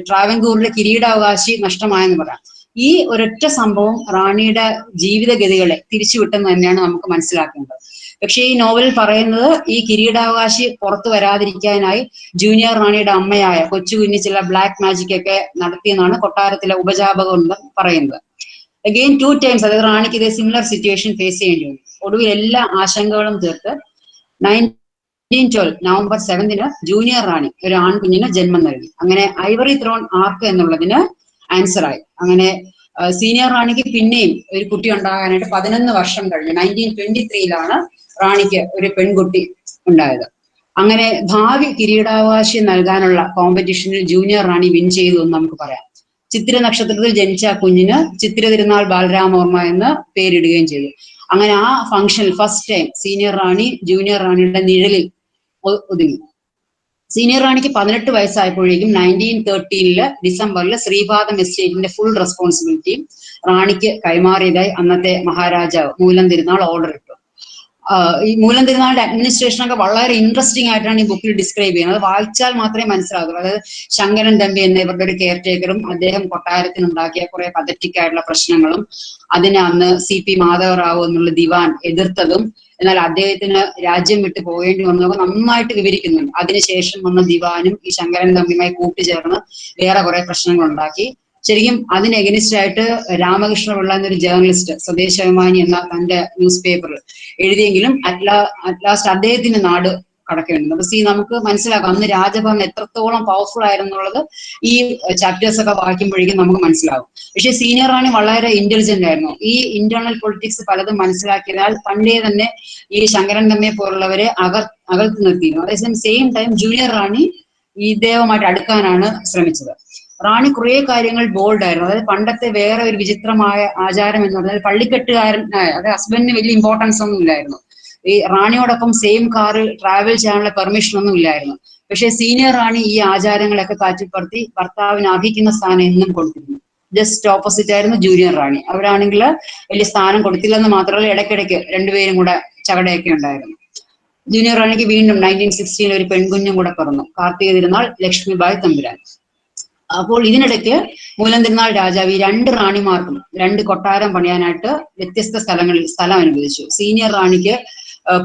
ട്രാവൻകൂറിലെ കിരീടാവകാശി നഷ്ടമായെന്ന് പറയാം. ഈ ഒരൊറ്റ സംഭവം റാണിയുടെ ജീവിതഗതികളെ തിരിച്ചുവിട്ടെന്ന് തന്നെയാണ് നമുക്ക് മനസ്സിലാക്കേണ്ടത്. പക്ഷേ ഈ നോവലിൽ പറയുന്നത് ഈ കിരീടാവകാശി പുറത്തു വരാതിരിക്കാനായി ജൂനിയർ റാണിയുടെ അമ്മയായ കൊച്ചുകുഞ്ഞി ചില ബ്ലാക്ക് മാജിക് ഒക്കെ നടത്തിയെന്നാണ് കൊട്ടാരത്തിലെ ഉപജാപകം പറയുന്നത്. അഗെയിൻ 2 times, അതായത് റാണിക്ക് ഇതേ സിമിലർ സിറ്റുവേഷൻ ഫേസ് ചെയ്യേണ്ടി വന്നു. ഒടുവിൽ എല്ലാ ആശങ്കകളും തീർത്ത് 1912 നവംബർ 7-ന് ജൂനിയർ റാണി ഒരു ആൺകുഞ്ഞിന് ജന്മം നൽകി. അങ്ങനെ ഐവറി ത്രോൺ ആർക്ക് എന്നുള്ളതിന് ആൻസർ ആയി. അങ്ങനെ സീനിയർ റാണിക്ക് പിന്നെയും ഒരു കുട്ടി ഉണ്ടാകാനായിട്ട് 11 വർഷം കഴിഞ്ഞു 1923-ലാണ് റാണിക്ക് ഒരു പെൺകുട്ടി ഉണ്ടായത്. അങ്ങനെ ഭാവി കിരീടാവകാശി നൽകാനുള്ള കോമ്പറ്റീഷനിൽ ജൂനിയർ റാണി വിൻ ചെയ്തു എന്ന് നമുക്ക് പറയാം. ചിത്തിര നക്ഷത്രത്തിൽ ജനിച്ച കുഞ്ഞിന് ചിത്തിര തിരുനാൾ ബാലരാമവർമ്മ എന്ന് പേരിടുകയും ചെയ്തു. അങ്ങനെ ആ ഫംഗ്ഷനിൽ ഫസ്റ്റ് ടൈം സീനിയർ റാണി ജൂനിയർ റാണിയുടെ നിഴലിൽ ഒതുങ്ങി. സീനിയർ റാണിക്ക് 18 വയസ്സായപ്പോഴേക്കും 1913 ഡിസംബറിൽ ശ്രീപാദം എസ്റ്റേറ്റിന്റെ ഫുൾ റെസ്പോൺസിബിലിറ്റി റാണിക്ക് കൈമാറിയതായി അന്നത്തെ മഹാരാജാവ് മൂലം തിരുനാൾ ഓർഡർ ഇട്ടു. ഈ മൂലം തിരുനാളിന്റെ അഡ്മിനിസ്ട്രേഷൻ ഒക്കെ വളരെ ഇൻട്രസ്റ്റിംഗ് ആയിട്ടാണ് ഈ ബുക്കിൽ ഡിസ്ക്രൈബ് ചെയ്യുന്നത്. അത് വായിച്ചാൽ മാത്രമേ മനസ്സിലാകൂ. അതായത് ശങ്കരൻ തമ്പി എന്ന ഇവരുടെ ഒരു കെയർ ടേക്കറും അദ്ദേഹം കൊട്ടാരത്തിനുണ്ടാക്കിയ കുറെ പതറ്റിക് ആയിട്ടുള്ള പ്രശ്നങ്ങളും അതിനെ അന്ന് CP മാധവറാവു എന്നുള്ള ദിവാൻ എതിർത്തതും എന്നാൽ അദ്ദേഹത്തിന് രാജ്യം വിട്ടു പോകേണ്ടി വന്നതൊക്കെ നന്നായിട്ട് വിവരിക്കുന്നുണ്ട്. അതിനുശേഷം വന്ന ദിവാനും ഈ ശങ്കരൻ തമ്പിയുമായി കൂട്ടുചേർന്ന് വേറെ കുറെ പ്രശ്നങ്ങൾ ഉണ്ടാക്കി. ശരിക്കും അതിന് എഗനിസ്റ്റ് ആയിട്ട് രാമകൃഷ്ണപിള്ള എന്നൊരു ജേർണലിസ്റ്റ് സ്വദേശാഭിമാനി എന്ന തന്റെ ന്യൂസ് പേപ്പറിൽ എഴുതിയെങ്കിലും അറ്റ്ലാസ്റ്റ് അദ്ദേഹത്തിന് നാട് കടക്കേണ്ടത്. അപ്പൊ നമുക്ക് മനസ്സിലാക്കാം അന്ന് രാജഭരണം എത്രത്തോളം പവർഫുൾ ആയിരുന്നു എന്നുള്ളത് ഈ ചാപ്റ്റേഴ്സ് ഒക്കെ വായിക്കുമ്പോഴേക്കും നമുക്ക് മനസ്സിലാവും. പക്ഷെ സീനിയർ റാണി വളരെ ഇന്റലിജന്റ് ആയിരുന്നു. ഈ ഇന്റേണൽ പൊളിറ്റിക്സ് പലതും മനസ്സിലാക്കിയതാൽ പണ്ടേ തന്നെ ഈ ശങ്കരൻ തമ്മിയെ പോലുള്ളവരെ അകർത്തി നിർത്തിയിരുന്നു. അതേസമയം സെയിം ടൈം ജൂനിയർ റാണി ഇദ്ദേഹവുമായിട്ട് അടുക്കാനാണ് ശ്രമിച്ചത്. റാണി കുറെ കാര്യങ്ങൾ ബോൾഡ് ആയിരുന്നു. അതായത് പണ്ടത്തെ വേറെ ഒരു വിചിത്രമായ ആചാരം എന്ന് പറഞ്ഞാൽ പള്ളിക്കെട്ടുകാരനായ അതായത് ഹസ്ബൻഡിന് വലിയ ഇമ്പോർട്ടൻസ് ഒന്നും ഇല്ലായിരുന്നു. ഈ റാണിയോടൊപ്പം സെയിം കാറിൽ ട്രാവൽ ചെയ്യാനുള്ള പെർമിഷൻ ഒന്നും ഇല്ലായിരുന്നു. പക്ഷെ സീനിയർ റാണി ഈ ആചാരങ്ങളൊക്കെ കാറ്റിപ്പറത്തി ഭർത്താവിന് അർഹിക്കുന്ന സ്ഥാനം എന്നും കൊടുത്തിരുന്നു. ജസ്റ്റ് ഓപ്പോസിറ്റ് ആയിരുന്നു ജൂനിയർ റാണി. അവരാണെങ്കിൽ വലിയ സ്ഥാനം കൊടുത്തില്ലെന്ന് മാത്രമല്ല ഇടയ്ക്കിടയ്ക്ക് രണ്ടുപേരും കൂടെ ചകടയൊക്കെ ഉണ്ടായിരുന്നു. ജൂനിയർ റാണിക്ക് വീണ്ടും 1916 ഒരു പെൺകുഞ്ഞും കൂടെ പിറന്നു, കാർത്തിക തിരുനാൾ ലക്ഷ്മിബായ് തമ്പുരാൻ. അപ്പോൾ ഇതിനിടയ്ക്ക് മൂലം തിരുനാൾ രാജാവ് ഈ 2 റാണിമാർക്കും 2 കൊട്ടാരം പണിയാനായിട്ട് വ്യത്യസ്ത സ്ഥലങ്ങളിൽ സ്ഥലം അനുവദിച്ചു. സീനിയർ റാണിക്ക്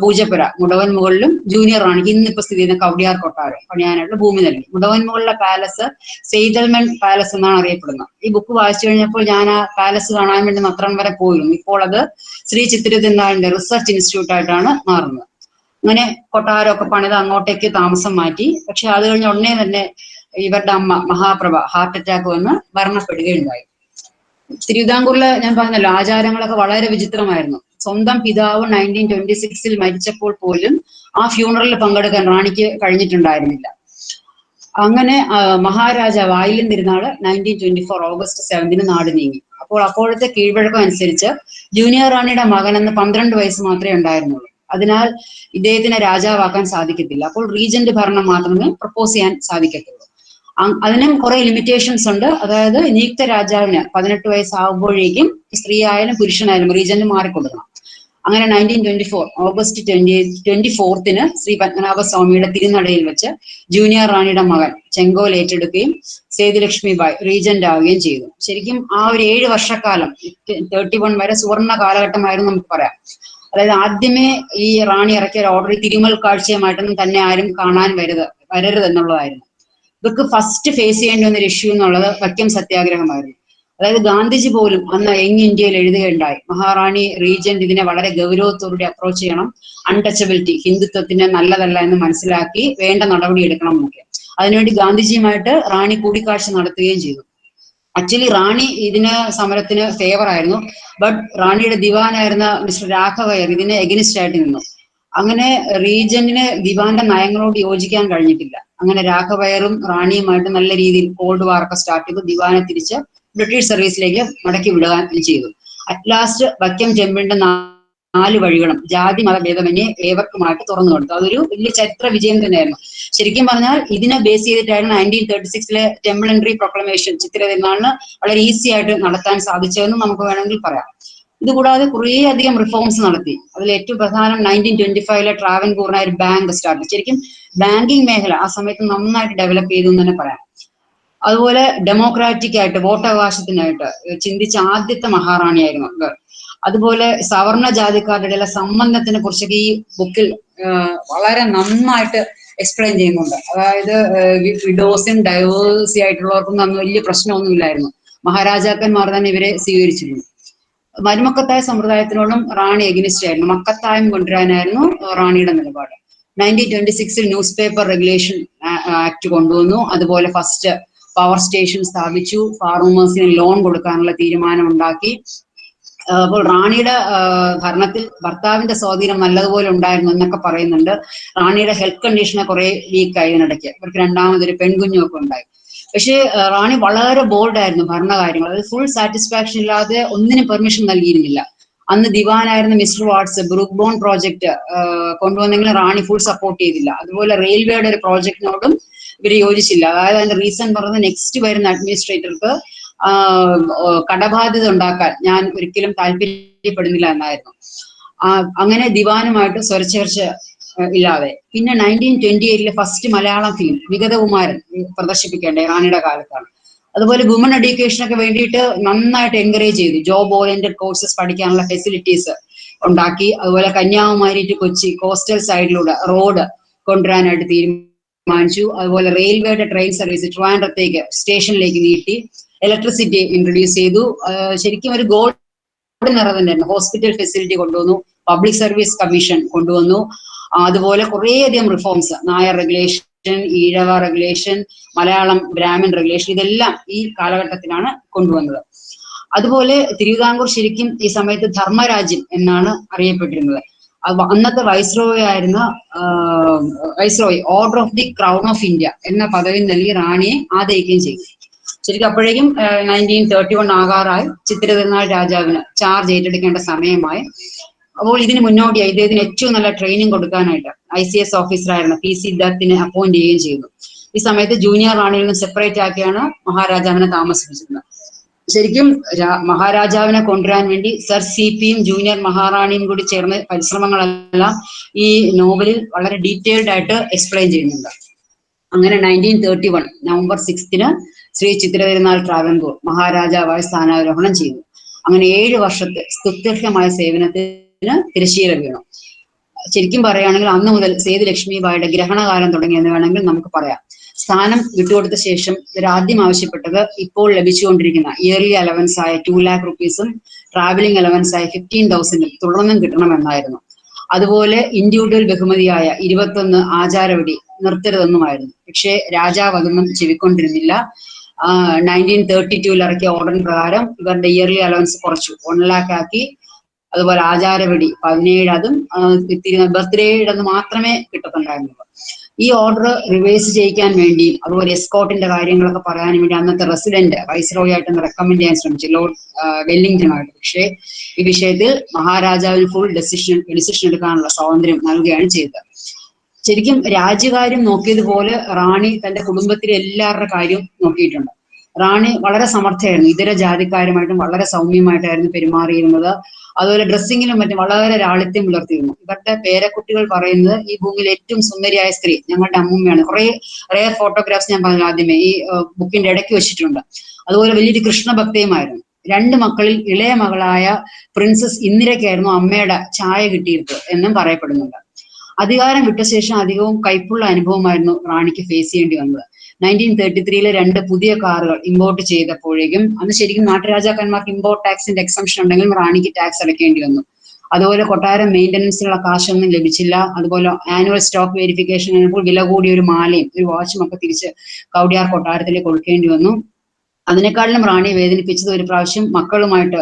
പൂജപ്പുര മുടവൻ മുകളിലും ജൂനിയർ റാണിക്ക് ഇന്നിപ്പോ സ്ഥിതി ചെയ്യുന്ന കവടിയാർ കൊട്ടാരം പണിയാനായിട്ട് ഭൂമി നൽകി. മുടവൻ മുകളിലെ പാലസ് സെയ്തൽമൻ പാലസ് എന്നാണ് അറിയപ്പെടുന്നത്. ഈ ബുക്ക് വായിച്ചു കഴിഞ്ഞപ്പോൾ ഞാൻ ആ പാലസ് കാണാൻ വേണ്ടി നത്രം വരെ പോയിരുന്നു. ഇപ്പോൾ അത് ശ്രീ ചിത്തിര തിരുനാളിന്റെ റിസർച്ച് ഇൻസ്റ്റിറ്റ്യൂട്ട് ആയിട്ടാണ് മാറുന്നത്. അങ്ങനെ കൊട്ടാരമൊക്കെ പണിത് അങ്ങോട്ടേക്ക് താമസം മാറ്റി. പക്ഷെ അത് കഴിഞ്ഞ ഉടനെ തന്നെ ഇവരുടെ അമ്മ മഹാപ്രഭ ഹാർട്ട് അറ്റാക്ക് വന്ന് മരണപ്പെടുകയുണ്ടായി. തിരുവിതാംകൂറിലെ ഞാൻ പറഞ്ഞല്ലോ ആചാരങ്ങളൊക്കെ വളരെ വിചിത്രമായിരുന്നു. സ്വന്തം പിതാവ് 1926 മരിച്ചപ്പോൾ പോലും ആ ഫ്യൂണറലിൽ പങ്കെടുക്കാൻ റാണിക്ക് കഴിഞ്ഞിട്ടുണ്ടായിരുന്നില്ല. അങ്ങനെ മഹാരാജാവ് ആയില്യം തിരുനാള് 1924 ഓഗസ്റ്റ് 7-ന് നാട് നീങ്ങി. അപ്പോൾ അപ്പോഴത്തെ കീഴ്വഴക്കം അനുസരിച്ച് ജൂനിയർ റാണിയുടെ മകനെന്ന് 12 വയസ്സ് മാത്രമേ ഉണ്ടായിരുന്നുള്ളൂ. അതിനാൽ ഇദ്ദേഹത്തിനെ രാജാവാക്കാൻ സാധിക്കത്തില്ല. അപ്പോൾ റീജന്റ് ഭരണം മാത്രമേ പ്രപ്പോസ് ചെയ്യാൻ സാധിക്കത്തുള്ളൂ. അതിനും കുറെ ലിമിറ്റേഷൻസ് ഉണ്ട്. അതായത് നിയുക്ത രാജാവിന് 18 വയസ്സാകുമ്പോഴേക്കും സ്ത്രീ ആയാലും പുരുഷനായാലും റീജന്റ് മാറിക്കൊടുക്കണം. അങ്ങനെ 1924 ഓഗസ്റ്റ് 24-ന് ശ്രീ പത്മനാഭസ്വാമിയുടെ തിരുനടയിൽ വെച്ച് ജൂനിയർ റാണിയുടെ മകൻ ചെങ്കോൽ ഏറ്റെടുക്കുകയും സേതുലക്ഷ്മിബായ് റീജന്റ് ആവുകയും ചെയ്തു. ശരിക്കും ആ ഒരു 7 വർഷക്കാലം 31 വരെ സുവർണ കാലഘട്ടമായിരുന്നു നമുക്ക് പറയാം. അതായത് ആദ്യമേ ഈ റാണി ഇറക്കിയ ഒരു ഓർഡർ തിരുമൽ കാഴ്ചയുമായിട്ടൊന്നും തന്നെ ആരും കാണാൻ വരരുത് എന്നുള്ളതായിരുന്നു. ഇവർക്ക് ഫസ്റ്റ് ഫേസ് ചെയ്യേണ്ടി വന്ന ഒരു ഇഷ്യൂ എന്നുള്ളത് വൈക്കം സത്യാഗ്രഹമായിരുന്നു. അതായത് ഗാന്ധിജി പോലും അന്ന് യങ് ഇന്ത്യയിൽ എഴുതുകയുണ്ടായി, മഹാറാണി റീജന്റ് ഇതിനെ വളരെ ഗൗരവത്തോടെ അപ്രോച്ച് ചെയ്യണം, അൺടച്ചബിലിറ്റി ഹിന്ദുത്വത്തിന് നല്ലതല്ല എന്ന് മനസ്സിലാക്കി വേണ്ട നടപടി എടുക്കണം എന്നൊക്കെ. അതിനുവേണ്ടി ഗാന്ധിജിയുമായിട്ട് റാണി കൂടിക്കാഴ്ച നടത്തുകയും ചെയ്തു. ആക്ച്വലി റാണി സമരത്തിന് ഫേവർ ആയിരുന്നു. ബട്ട് റാണിയുടെ ദിവാനായിരുന്ന മിസ്റ്റർ രാഘവയർ ഇതിന് എഗനിസ്റ്റ് ആയിട്ട് നിന്നു. അങ്ങനെ റീജന്റിന് ദിവാന്റെ നയങ്ങളോട് യോജിക്കാൻ കഴിഞ്ഞിട്ടില്ല. അങ്ങനെ രാഘവയറും റാണിയുമായിട്ട് നല്ല രീതിയിൽ കോൾഡ് വാർ ഒക്കെ സ്റ്റാർട്ട് ചെയ്തു. ദിവാനെ തിരിച്ച് ബ്രിട്ടീഷ് സർവീസിലേക്ക് മടക്കി വിടുക ചെയ്തു. അറ്റ് ലാസ്റ്റ് വൈക്കം ജമ്മിന്റെ 4 വഴികളും ജാതി മത ഭേദമന്യേ ഏവർക്കുമായിട്ട് തുറന്നു കൊടുത്തു. അതൊരു വലിയ ചരിത്ര വിജയം തന്നെയായിരുന്നു. ശരിക്കും പറഞ്ഞാൽ ഇതിനെ ബേസ് ചെയ്തിട്ടായിരുന്നു 1936 ടെമ്പിൾ എൻട്രി പ്രൊക്ലമേഷൻ ചിത്തിര തിരുനാളിന് വളരെ ഈസി ആയിട്ട് നടത്താൻ സാധിച്ചതെന്ന് നമുക്ക് വേണമെങ്കിൽ പറയാം. ഇതുകൂടാതെ കുറേ അധികം റിഫോംസ് നടത്തി. അതിൽ ഏറ്റവും പ്രധാനം 1925 ട്രാവൻകൂറിനായ ഒരു ബാങ്ക് സ്റ്റാർട്ട്. ശരിക്കും ബാങ്കിങ് മേഖല ആ സമയത്ത് നന്നായിട്ട് ഡെവലപ്പ് ചെയ്തു എന്ന് തന്നെ പറയാം. അതുപോലെ ഡെമോക്രാറ്റിക് ആയിട്ട് വോട്ടവകാശത്തിനായിട്ട് ചിന്തിച്ച ആദ്യത്തെ മഹാറാണിയായിരുന്നു അവർ. അതുപോലെ സവർണ ജാതിക്കാരുടെ സംബന്ധത്തിനെ കുറിച്ചൊക്കെ ഈ ബുക്കിൽ വളരെ നന്നായിട്ട് എക്സ്പ്ലെയിൻ ചെയ്യുന്നുണ്ട്. അതായത് വിഡോസും ഡൈവേഴ്സി ആയിട്ടുള്ളവർക്കൊന്നും അന്ന് വലിയ പ്രശ്നമൊന്നുമില്ലായിരുന്നു. മഹാരാജാക്കന്മാർ തന്നെ ഇവരെ സ്വീകരിച്ചിരുന്നു. മരുമക്കത്തായ സമ്പ്രദായത്തിനോടും റാണി എഗനിസ്റ്റ് ആയിരുന്നു. മക്കത്തായം കൊണ്ടുവരാനായിരുന്നു റാണിയുടെ നിലപാട്. 1926 ന്യൂസ് പേപ്പർ റെഗുലേഷൻ ആക്ട് കൊണ്ടുവന്നു. അതുപോലെ ഫസ്റ്റ് പവർ സ്റ്റേഷൻ സ്ഥാപിച്ചു. ഫാർമേഴ്സിന് ലോൺ കൊടുക്കാനുള്ള തീരുമാനം ഉണ്ടാക്കി. അപ്പോൾ റാണിയുടെ ഭരണത്തിൽ ഭർത്താവിന്റെ സ്വാധീനം നല്ലതുപോലെ ഉണ്ടായിരുന്നു എന്നൊക്കെ പറയുന്നുണ്ട്. റാണിയുടെ ഹെൽത്ത് കണ്ടീഷനെ കുറെ വീക്കായി ഇതിനിടയ്ക്ക്. ഇവർക്ക് രണ്ടാമതൊരു പെൺകുഞ്ഞും ഒക്കെ ഉണ്ടായി. പക്ഷേ റാണി വളരെ ബോൾഡായിരുന്നു ഭരണകാര്യങ്ങൾ. അതായത് ഫുൾ സാറ്റിസ്ഫാക്ഷൻ ഇല്ലാതെ ഒന്നിനും പെർമിഷൻ നൽകിയിരുന്നില്ല. അന്ന് ദിവാനായിരുന്ന മിസ്റ്റർ വാട്സ് ബ്രൂക്ക് ബോൺ പ്രോജക്ട് കൊണ്ടുവന്നെങ്കിലും റാണി ഫുൾ സപ്പോർട്ട് ചെയ്തില്ല. അതുപോലെ റെയിൽവേയുടെ ഒരു പ്രോജക്റ്റിനോടും ഇവർ യോജിച്ചില്ല. അതായത് അതിന്റെ റീസൺ പറഞ്ഞത് നെക്സ്റ്റ് വരുന്ന അഡ്മിനിസ്ട്രേറ്റർക്ക് കടബാധ്യത ഉണ്ടാക്കാൻ ഞാൻ ഒരിക്കലും താല്പര്യപ്പെടുന്നില്ല എന്നായിരുന്നു. അങ്ങനെ ദിവാനുമായിട്ട് സ്വരച്ചേർച്ച ഇല്ലാതെ. പിന്നെ 1928 ഫസ്റ്റ് മലയാളം ഫിലിം വിഗതകുമാരൻ പ്രദർശിപ്പിക്കേണ്ടത് റാണിയുടെ കാലത്താണ്. അതുപോലെ വുമൺ എഡ്യൂക്കേഷനൊക്കെ വേണ്ടിയിട്ട് നന്നായിട്ട് എൻകറേജ് ചെയ്തു. ജോബ് ഓറിയന്റഡ് കോഴ്സസ് പഠിക്കാനുള്ള ഫെസിലിറ്റീസ് ഉണ്ടാക്കി. അതുപോലെ കന്യാകുമാരി ടു കൊച്ചി കോസ്റ്റൽ സൈഡിലൂടെ റോഡ് കൊണ്ടുവരാനായിട്ട് തീരുമാനിച്ചു. അതുപോലെ റെയിൽവേയുടെ ട്രെയിൻ സർവീസ് ട്രിവാൻഡ്രത്തേക്ക് സ്റ്റേഷനിലേക്ക് നീട്ടി. ഇലക്ട്രിസിറ്റി ഇൻട്രൊഡ്യൂസ് ചെയ്തു. ശരിക്കും ഒരു ഗോൾഡ് നിറ തന്നെയായിരുന്നു. ഹോസ്പിറ്റൽ ഫെസിലിറ്റി കൊണ്ടുവന്നു. പബ്ലിക് സർവീസ് കമ്മീഷൻ കൊണ്ടുവന്നു. അതുപോലെ കുറേയധികം reforms, Nair regulation, Ezhava regulation, Malayalam Brahmin regulation, ഇതെല്ലാം ഈ കാലഘട്ടത്തിലാണ് കൊണ്ടുവന്നത്. അതുപോലെ തിരുവിതാംകൂർ ശരിക്കും ഈ സമയത്ത് ധർമ്മരാജ്യം എന്നാണ് അറിയപ്പെട്ടിരുന്നത്. അന്നത്തെ വൈസ്രോയി ആയിരുന്ന viceroy order of the crown of India എന്ന പദവി നൽകി റാണിയെ ആദരിക്കുകയും ചെയ്തു. ശരിക്കും അപ്പോഴേക്കും 1931 ആകാറായി. ചിത്തിര തിരുനാൾ രാജാവിന് ചാർജ് ഏറ്റെടുക്കേണ്ട സമയമായി. അപ്പോൾ ഇതിന് മുന്നോടിയായി ഇദ്ദേഹത്തിന് ഏറ്റവും നല്ല ട്രെയിനിങ് കൊടുക്കാനായിട്ട് ICS ഓഫീസറായിരുന്ന PC ദത്തിനെ അപ്പോയിന്റ് ചെയ്യുകയും ചെയ്തു. ഈ സമയത്ത് ജൂനിയർ റാണിയിൽ നിന്ന് സെപ്പറേറ്റ് ആക്കിയാണ് മഹാരാജാവിനെ താമസിപ്പിച്ചിരുന്നത്. ശരിക്കും മഹാരാജാവിനെ കൊണ്ടുവരാൻ വേണ്ടി സർ CPയും ജൂനിയർ മഹാറാണിയും കൂടി ചേർന്ന് പരിശ്രമങ്ങളെല്ലാം ഈ നോവലിൽ വളരെ ഡീറ്റെയിൽഡ് ആയിട്ട് എക്സ്പ്ലെയിൻ ചെയ്യുന്നുണ്ട്. അങ്ങനെ 1931 നവംബർ 6 ശ്രീ ചിത്തിര തിരുനാൾ ട്രാവൻകൂർ മഹാരാജാവായി സ്ഥാനാരോഹണം ചെയ്തു. അങ്ങനെ 7 വർഷത്തെ സ്തുത്യർഹമായ സേവനത്തിന് തിരശ്ശീല വീണു. ശരിക്കും പറയുകയാണെങ്കിൽ അന്ന് മുതൽ സേതു ലക്ഷ്മിബായിയുടെ ഗ്രഹണകാലം തുടങ്ങിയെന്ന് വേണമെങ്കിൽ നമുക്ക് പറയാം. സ്ഥാനം വിട്ടുകൊടുത്ത ശേഷം ഇവരാദ്യം ആവശ്യപ്പെട്ടത് ഇപ്പോൾ ലഭിച്ചുകൊണ്ടിരിക്കുന്ന ഇയർലി അലവൻസ് ആയ 2 lakh rupees ട്രാവലിംഗ് അലവൻസ് ആയ 15,000 തുടർന്നും കിട്ടണമെന്നായിരുന്നു. അതുപോലെ ഇൻഡിവിജ്വൽ ബഹുമതിയായ 21 ആചാരവടി നിർത്തരുതെന്നുമായിരുന്നു. പക്ഷേ രാജാവ് അതൊന്നും ചെവിക്കൊണ്ടിരുന്നില്ല. 1932 ഇറക്കിയ ഓർഡർ പ്രകാരം ഇവരുടെ ഇയർലി അലവൻസ് കുറച്ചു, 1 lakh ആക്കി. അതുപോലെ ആചാരവടി 17, അതും ബർത്ത്ഡേയുടെ അന്ന് മാത്രമേ കിട്ടത്തുണ്ടായിരുന്നുള്ളൂ. ഈ ഓർഡർ റിവേഴ്സ് ചെയ്യിക്കാൻ വേണ്ടിയും അതുപോലെ എസ്കോട്ടിന്റെ കാര്യങ്ങളൊക്കെ പറയാനും വേണ്ടി അന്നത്തെ റെസിഡന്റ് വൈസ്രോയി ആയിട്ടൊന്ന് റെക്കമെൻഡ് ചെയ്യാൻ ശ്രമിച്ചു, ലോർഡ് വെല്ലിംഗ്ടണുമായിട്ട്. പക്ഷേ ഈ വിഷയത്തിൽ മഹാരാജാവിന് ഫുൾ ഡിസിഷൻ എടുക്കാനുള്ള സ്വാതന്ത്ര്യം നൽകുകയാണ് ചെയ്തത്. ശരിക്കും രാജ്യകാര്യം നോക്കിയതുപോലെ റാണി തന്റെ കുടുംബത്തിലെ എല്ലാവരുടെ കാര്യം നോക്കിയിട്ടുണ്ട്. റാണി വളരെ സമർത്ഥയായിരുന്നു. ഇതര ജാതിക്കാരുമായിട്ടും വളരെ സൗമ്യമായിട്ടായിരുന്നു പെരുമാറിയിരുന്നത്. അതുപോലെ ഡ്രസ്സിങ്ങിലും മറ്റും വളരെ ലാളിത്യം പുലർത്തിയിരുന്നു. ഇവരുടെ പേരക്കുട്ടികൾ പറയുന്നത് ഈ ഭൂമിയിൽ ഏറ്റവും സുന്ദരിയായ സ്ത്രീ ഞങ്ങളുടെ അമ്മൂമ്മയാണ്. കുറെ റെയർ ഫോട്ടോഗ്രാഫ്സ് ഞാൻ പറഞ്ഞു ആദ്യമേ ഈ ബുക്കിന്റെ ഇടയ്ക്ക് വെച്ചിട്ടുണ്ട്. അതുപോലെ വലിയൊരു കൃഷ്ണഭക്തയുമായിരുന്നു. 2 മക്കളിൽ ഇളയ മകളായ പ്രിൻസസ് ഇന്ദിരയ്ക്കായിരുന്നു അമ്മയുടെ ചായ കിട്ടിയിരുന്നത് എന്നും പറയപ്പെടുന്നുണ്ട്. അധികാരം വിട്ട ശേഷം അധികവും കൈപ്പുള്ള അനുഭവമായിരുന്നു റാണിക്ക് ഫേസ് ചെയ്യേണ്ടി വന്നത്. 1933 2 പുതിയ കാറുകൾ ഇമ്പോർട്ട് ചെയ്തപ്പോഴേക്കും അന്ന് ശരിക്കും നാട്ടുരാജാക്കന്മാർക്ക് ഇമ്പോർട്ട് ടാക്സിന്റെ എക്സംഷൻ ഉണ്ടെങ്കിലും റാണിക്ക് ടാക്സ് അടയ്ക്കേണ്ടി വന്നു. അതുപോലെ കൊട്ടാരം മെയിൻ്റനൻസിനുള്ള കാശൊന്നും ലഭിച്ചില്ല. അതുപോലെ ആനുവൽ സ്റ്റോക്ക് വെരിഫിക്കേഷൻ കഴിഞ്ഞപ്പോൾ വില കൂടിയ ഒരു മാലയും ഒരു വാച്ചും ഒക്കെ തിരിച്ച് കൗടിയാർ കൊട്ടാരത്തിലേക്ക് കൊടുക്കേണ്ടി വന്നു. അതിനേക്കാളിലും റാണിയെ വേദനിപ്പിച്ചത് ഒരു പ്രാവശ്യം മക്കളുമായിട്ട്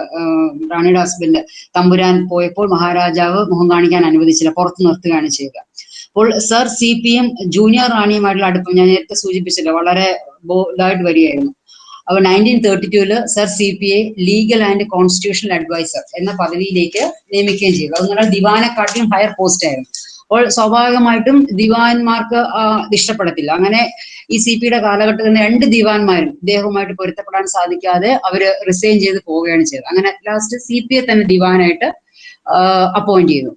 റാണിയുടെ ഹസ്ബൻഡ് തമ്പുരാൻ പോയപ്പോൾ മഹാരാജാവ് മുഖം കാണിക്കാൻ അനുവദിച്ചില്ല, പുറത്തു നിർത്തുകയാണ് ചെയ്യുക. അപ്പോൾ സർ CPM ജൂനിയർ റാണിയുമായിട്ടുള്ള അടുപ്പം ഞാൻ നേരത്തെ സൂചിപ്പിച്ചല്ലോ, വളരെ ഇതായിട്ട് വരികയായിരുന്നു. അപ്പോൾ 1932 സർ CPയെ ലീഗൽ ആൻഡ് കോൺസ്റ്റിറ്റ്യൂഷണൽ അഡ്വൈസർ എന്ന പദവിയിലേക്ക് നിയമിക്കുകയും ചെയ്തു. അതെന്ന് ദിവാനെക്കാട്ടിലും ഹയർ പോസ്റ്റ് ആയിരുന്നു. അപ്പോൾ സ്വാഭാവികമായിട്ടും ദിവാൻമാർക്ക് ഇഷ്ടപ്പെടത്തില്ല. അങ്ങനെ ഈ CPയുടെ കാലഘട്ടത്തിൽ 2 ദിവാൻമാരും ഇദ്ദേഹവുമായിട്ട് പൊരുത്തപ്പെടാൻ സാധിക്കാതെ അവര് റിസൈൻ ചെയ്ത് പോവുകയാണ് ചെയ്തത്. അങ്ങനെ ലാസ്റ്റ് CPയെ തന്നെ ദിവാനായിട്ട് അപ്പോയിന്റ് ചെയ്തു.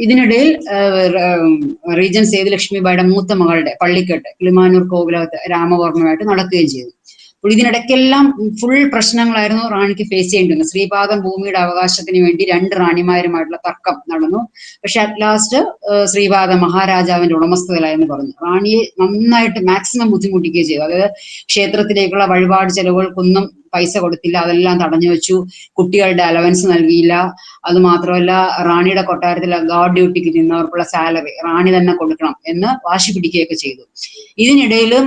ഇതിനിടയിൽ റീജൻ സേതുലക്ഷ്മിബായിയുടെ മൂത്ത മകളുടെ പള്ളിക്കെട്ട് കിളിമാനൂർ കോവിലകത്ത് രാമവർമ്മയുമായിട്ട് നടക്കുകയും ചെയ്തു. അപ്പോൾ ഇതിനിടയ്ക്കെല്ലാം ഫുൾ പ്രശ്നങ്ങളായിരുന്നു റാണിക്ക് ഫേസ് ചെയ്യേണ്ടി വന്നത്. ശ്രീപാദം ഭൂമിയുടെ അവകാശത്തിന് വേണ്ടി 2 റാണിമാരുമായിട്ടുള്ള തർക്കം നടന്നു. പക്ഷെ അറ്റ് ലാസ്റ്റ് ശ്രീപാദം മഹാരാജാവിന്റെ ഉടമസ്ഥതയിലായെന്ന് പറഞ്ഞു. റാണിയെ നന്നായിട്ട് മാക്സിമം ബുദ്ധിമുട്ടിക്കുകയും ചെയ്തു. അതായത് ക്ഷേത്രത്തിലേക്കുള്ള വഴിപാട് ചെലവുകൾക്കൊന്നും പൈസ കൊടുത്തില്ല, അതെല്ലാം തടഞ്ഞു വെച്ചു. കുട്ടികളുടെ അലവൻസ് നൽകിയില്ല. അത് മാത്രമല്ല, റാണിയുടെ കൊട്ടാരത്തിലെ ഗാർഡ് ഡ്യൂട്ടിക്ക് നിന്നവർക്കുള്ള സാലറി റാണി തന്നെ കൊടുക്കണം എന്ന് വാശി പിടിക്കുകയൊക്കെ ചെയ്തു. ഇതിനിടയിലും